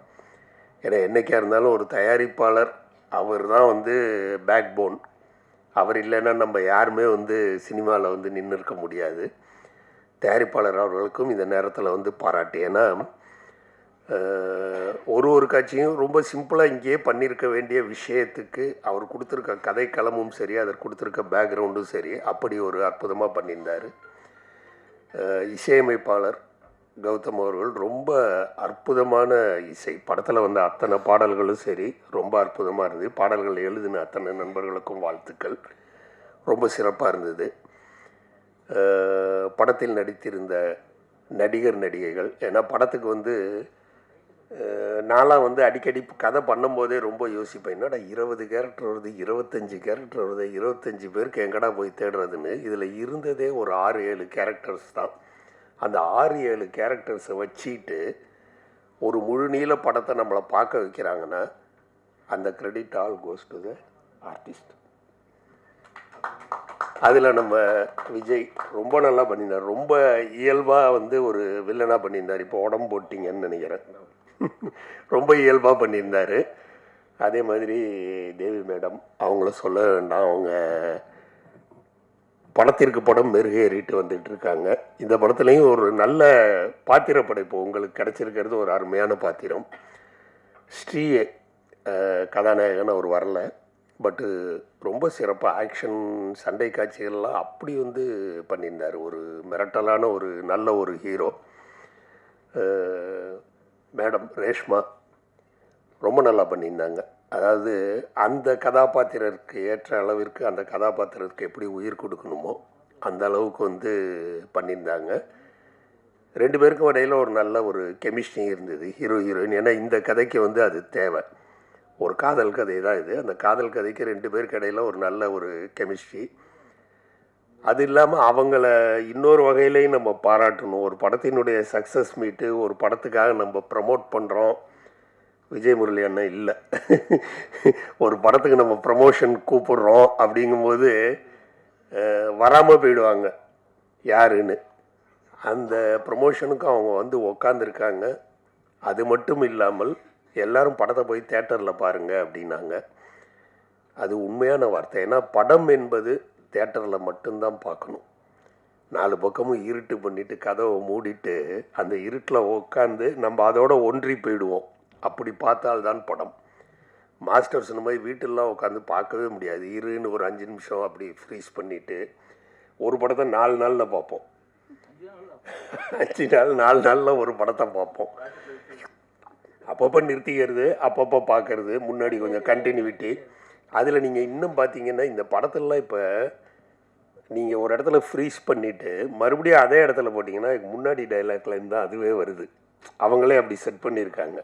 ஏன்னா என்றைக்காக இருந்தாலும் ஒரு தயாரிப்பாளர் அவர் தான் வந்து பேக் போன். அவர் இல்லைன்னா நம்ம யாருமே வந்து சினிமாவில் வந்து நின்று இருக்க முடியாது. தயாரிப்பாளர் அவர்களுக்கும் இந்த நேரத்தில் வந்து பாராட்டு. ஏன்னா ஒரு காட்சியும் ரொம்ப சிம்பிளாக இங்கேயே பண்ணியிருக்க வேண்டிய விஷயத்துக்கு அவர் கொடுத்துருக்க கதை களமும் சரி, அதற்கு கொடுத்துருக்க பேக்ரவுண்டும் சரி, அப்படி ஒரு அற்புதமாக பண்ணியிருந்தார். இசையமைப்பாளர் கௌதம் அவர்கள் ரொம்ப அற்புதமான இசை. படத்தில் வந்த அத்தனை பாடல்களும் சரி ரொம்ப அற்புதமாக இருந்தது. பாடல்கள் எழுதின அத்தனை நண்பர்களுக்கும் வாழ்த்துக்கள். ரொம்ப சிறப்பாக இருந்தது. படத்தில் நடித்திருந்த நடிகர் நடிகைகள், ஏன்னா படத்துக்கு வந்து நான்லாம் வந்து அடிக்கடி கதை பண்ணும்போதே ரொம்ப யோசிப்பேன், என்னடா 20 கேரக்டர் வருது, 25 கேரக்டர் வருது, 25 பேருக்கு எங்கடா போய் தேடுறதுன்னு. இதில் இருந்ததே ஒரு 6-7 கேரக்டர்ஸ் தான். அந்த 6-7 கேரக்டர்ஸை வச்சுட்டு ஒரு முழு நீள படத்தை நம்மளை பார்க்க வைக்கிறாங்கன்னா அந்த credit all goes to the artist. அதில் நம்ம விஜய் ரொம்ப நல்லா பண்ணியிருந்தார். ரொம்ப இயல்பாக வந்து ஒரு வில்லனாக பண்ணியிருந்தார். இப்போ உடம்பு போட்டிங்கன்னு நினைக்கிறேன். ரொம்ப இயல்பாக பண்ணியிருந்தார். அதே மாதிரி தேவி மேடம், அவங்கள சொல்ல வேண்டாம். அவங்க படத்திற்கு படம் மெருகேறிட்டு வந்துட்டுருக்காங்க. இந்த படத்துலேயும் ஒரு நல்ல பாத்திர படைப்பு உங்களுக்கு கிடச்சிருக்கிறது. ஒரு அருமையான பாத்திரம். ஸ்ரீ கதாநாயகன் அவர் வரல. பட்டு ரொம்ப சிறப்பாக ஆக்ஷன் சண்டை காட்சிகள்லாம் அப்படி வந்து பண்ணியிருந்தார். ஒரு மிரட்டலான ஒரு நல்ல ஒரு ஹீரோ. மேடம் ரேஷ்மா ரொம்ப நல்லா பண்ணியிருந்தாங்க. அதாவது அந்த கதாபாத்திரருக்கு ஏற்ற அளவிற்கு அந்த கதாபாத்திரத்துக்கு எப்படி உயிர் கொடுக்கணுமோ அந்த அளவுக்கு வந்து பண்ணியிருந்தாங்க. 2 பேருக்கும் இடையில் ஒரு நல்ல ஒரு கெமிஸ்ட்ரி இருந்தது, ஹீரோ ஹீரோயின். ஏன்னா இந்த கதைக்கு வந்து அது தேவை. ஒரு காதல் கதை தான் இது. அந்த காதல் கதைக்கு 2 பேருக்கு இடையில் ஒரு நல்ல ஒரு கெமிஸ்ட்ரி. அது இல்லாமல் அவங்கள இன்னொரு வகையிலையும் நம்ம பாராட்டணும். ஒரு படத்தினுடைய சக்ஸஸ் மீட்டு, ஒரு படத்துக்காக நம்ம ப்ரமோட் பண்ணுறோம். விஜய் முரளி அண்ணன் இல்லை, ஒரு படத்துக்கு நம்ம ப்ரமோஷன் கூப்பிடுறோம் அப்படிங்கும்போது வராமல் போயிடுவாங்க யாருன்னு. அந்த ப்ரமோஷனுக்கும் அவங்க வந்து உக்காந்துருக்காங்க. அது மட்டும் இல்லாமல் எல்லாரும் படத்தை போய் தேட்டரில் பாருங்கள் அப்படின்னாங்க. அது உண்மையான வார்த்தை. ஏன்னா படம் என்பது தேட்டரில் மட்டும்தான் பார்க்கணும். 4 பக்கமும் இருட்டு பண்ணிவிட்டு கதவை மூடிட்டு அந்த இருட்டில் உட்காந்து நம்ம அதோட ஒன்றி போயிடுவோம். அப்படி பார்த்தால்தான் படம். மாஸ்டர்ஸ் இந்த மாதிரி வீட்டிலலாம் உட்காந்து பார்க்கவே முடியாது. இருன்னு ஒரு 5 நிமிஷம் அப்படி ஃப்ரீஸ் பண்ணிவிட்டு ஒரு படத்தை 4 நாளில் பார்ப்போம். 5 நாள் 4 நாளில் ஒரு படத்தை பார்ப்போம். அப்பப்போ நிறுத்திக்கிறது, அப்பப்போ பார்க்கறது, முன்னாடி கொஞ்சம் கண்டினியூட்டி. அதில் நீங்கள் இன்னும் பார்த்தீங்கன்னா இந்த படத்துலலாம் இப்போ நீங்கள் ஒரு இடத்துல ஃப்ரீஸ் பண்ணிவிட்டு மறுபடியும் அதே இடத்துல போட்டிங்கன்னா முன்னாடி டைலாக்லைன் தான் அதுவே வருது. அவங்களே அப்படி செட் பண்ணியிருக்காங்க.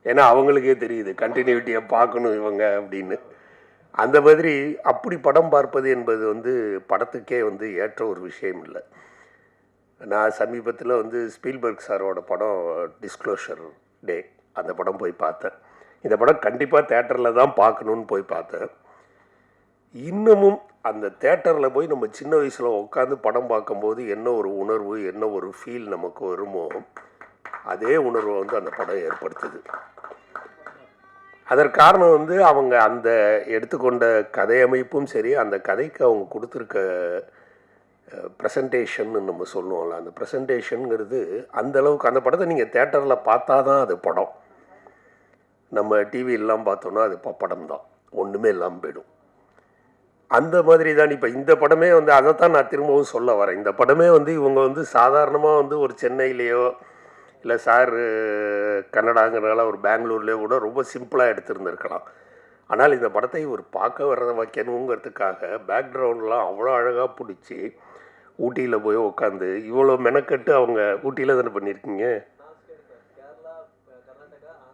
ஏன்னா அவங்களுக்கே தெரியுது கண்டினியூட்டியை பார்க்கணும் இவங்க அப்படின்னு. அந்த மாதிரி அப்படி படம் பார்ப்பது என்பது வந்து படத்துக்கே வந்து ஏற்ற ஒரு விஷயம் இல்லை. நான் சமீபத்தில் வந்து ஸ்பீல்பர்க் சாரோட படம் டிஸ்க்ளோஷர் டே, அந்த படம் போய் பார்த்தேன். இந்த படம் கண்டிப்பாக தேட்டரில் தான் பார்க்கணுன்னு போய் பார்த்தேன். இன்னமும் அந்த தேட்டரில் போய் நம்ம சின்ன வயசில் உட்காந்து படம் பார்க்கும்போது என்ன ஒரு உணர்வு, என்ன ஒரு ஃபீல் நமக்கு வருமோ அதே உணர்வை வந்து அந்த படம் ஏற்படுத்துது. அதற்கு காரணம் வந்து அவங்க அந்த எடுத்துக்கொண்ட கதை அமைப்பும் சரி, அந்த கதைக்கு அவங்க கொடுத்துருக்க ப்ரெசன்டேஷன் நம்ம சொல்லுவோம்ல, அந்த ப்ரெசன்டேஷனுங்கிறது அந்தளவுக்கு. அந்த படத்தை நீங்கள் தேட்டரில் பார்த்தா தான் அது படம். நம்ம டிவியெல்லாம் பார்த்தோன்னா அது படம் தான், ஒன்றுமே இல்லாமல் போயிடும். அந்த மாதிரி தான் இப்போ இந்த படமே வந்து அதைத்தான் நான் திரும்பவும் சொல்ல வரேன். இந்த படமே வந்து இவங்க வந்து சாதாரணமாக வந்து ஒரு சென்னையிலேயோ இல்லை சார் கன்னடாங்கிறனால ஒரு பெங்களூர்லேயோ கூட ரொம்ப சிம்பிளாக எடுத்துருந்துருக்கலாம். ஆனால் இந்த படத்தை ஒரு பார்க்க வர வைக்கணுங்கிறதுக்காக பேக்ரவுண்ட்லாம் அவ்வளோ அழகாக பிடிச்சி ஊட்டியில் போய் உட்காந்து இவ்வளோ மெனக்கட்டு அவங்க ஊட்டியில் தானே பண்ணியிருக்கீங்க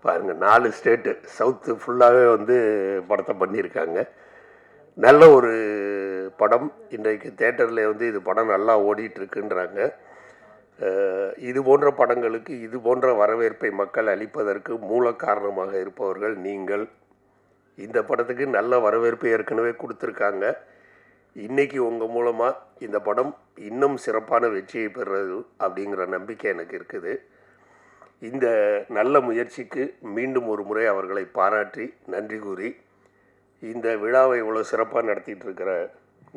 பாருங்கள். 4 ஸ்டேட்டு சவுத்து ஃபுல்லாகவே வந்து படத்தை பண்ணியிருக்காங்க. நல்ல ஒரு படம். இன்றைக்கு தேட்டரில் வந்து இது படம் நல்லா ஓடிட்டுருக்குன்றாங்க. இது போன்ற படங்களுக்கு இது போன்ற வரவேற்பை மக்கள் அளிப்பதற்கு மூல காரணமாக இருப்பவர்கள் நீங்கள். இந்த படத்துக்கு நல்ல வரவேற்பு ஏற்கனவே கொடுத்துருக்காங்க. இன்றைக்கி உங்கள் மூலமாக இந்த படம் இன்னும் சிறப்பான வெற்றியை பெறுறது அப்படிங்கிற நம்பிக்கை எனக்கு இருக்குது. இந்த நல்ல முயற்சிக்கு மீண்டும் ஒரு முறை அவர்களை பாராட்டி நன்றி கூறி, இந்த விழாவை இவ்வளோ சிறப்பாக நடத்திட்டு இருக்கிற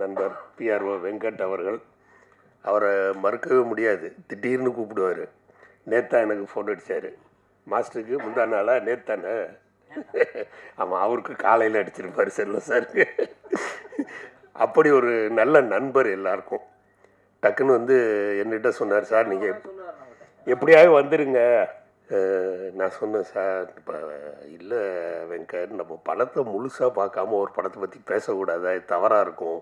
நண்பர் பிஆர்ஓ வெங்கட் அவர்கள், அவரை மறுக்கவே முடியாது. திடீர்னு கூப்பிடுவார். நேத்தான் எனக்கு ஃபோன் அடித்தார். மாஸ்டருக்கு முந்தா நாளா நேத்தானே ஆமாம், அவருக்கு காலையில் அடிச்சிருப்பார் செல்லம் சாருக்கு. அப்படி ஒரு நல்ல நண்பர் எல்லாருக்கும். டக்குன்னு வந்து என்கிட்ட சொன்னார், சார் நீங்கள் எப்படியாவது வந்துடுங்க. நான் சொன்னேன், சார் இப்போ இல்லை வெங்கட், நம்ம படத்தை முழுசாக பார்க்காம ஒரு படத்தை பற்றி பேசக்கூடாது, அது தவறாக இருக்கும்.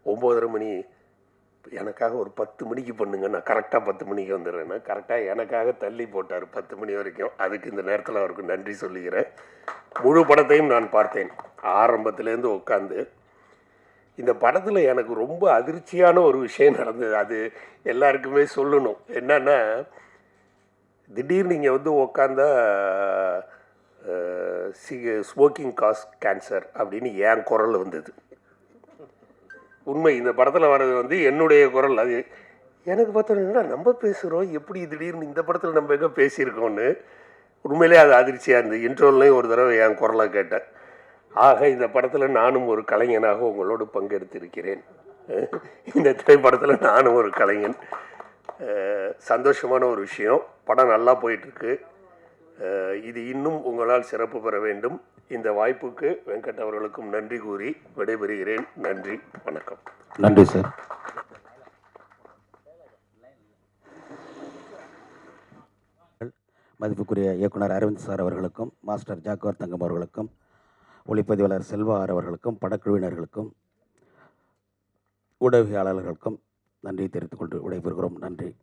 9:30 மணி எனக்காக ஒரு 10 மணிக்கு பண்ணுங்க, நான் கரெக்டாக 10 மணிக்கு வந்துடுறேன்னா கரெக்டாக எனக்காக தள்ளி போட்டார் 10 மணி வரைக்கும். அதுக்கு இந்த நேரத்தில் அவருக்கு நன்றி சொல்லிக்கிறேன். முழு படத்தையும் நான் பார்த்தேன் ஆரம்பத்துலேருந்து உட்காந்து. இந்த படத்தில் எனக்கு ரொம்ப அதிர்ச்சியான ஒரு விஷயம் நடந்தது. அது எல்லாருக்குமே சொல்லணும். என்னன்னா, திடீர்னு இங்கே வந்து உட்காந்தா ஸ்மோக்கிங் காஸ் கேன்சர் அப்படின்னு என் குரல் வந்தது. உண்மை, இந்த படத்தில் வர்றது வந்து என்னுடைய குரல். அது எனக்கு பார்த்தோன்னா நம்ம பேசுகிறோம், எப்படி திடீர்னு இந்த படத்தில் நம்ம எங்கே பேசியிருக்கோன்னு உண்மையிலே அது அதிர்ச்சியாக இருந்தது. இன்ட்ரோல்லையும் ஒரு தடவை என் குரலை கேட்டேன். ஆக இந்த படத்தில் நானும் ஒரு கலைஞனாக உங்களோடு பங்கெடுத்திருக்கிறேன். இந்த திரைப்படத்தில் நானும் ஒரு கலைஞன். சந்தோஷமான ஒரு விஷயம். படம் நல்லா போயிட்டுருக்கு. இது இன்னும் உங்களால் சிறப்பு பெற வேண்டும். இந்த வாய்ப்புக்கு வெங்கட் அவர்களுக்கும் நன்றி கூறி விடைபெறுகிறேன். நன்றி, வணக்கம். நன்றி சார். மதிப்புக்குரிய இயக்குனர் அரவிந்த் சார் அவர்களுக்கும், மாஸ்டர் ஜாக்குவார் தங்கம் அவர்களுக்கும், ஒளிப்பதிவாளர் செல்வா ஆர் அவர்களுக்கும், படக்குழுவினர்களுக்கும், ஊடகவியலாளர்களுக்கும் நன்றி தெரிவித்துக் கொண்டு விடைபெறுகிறோம். நன்றி.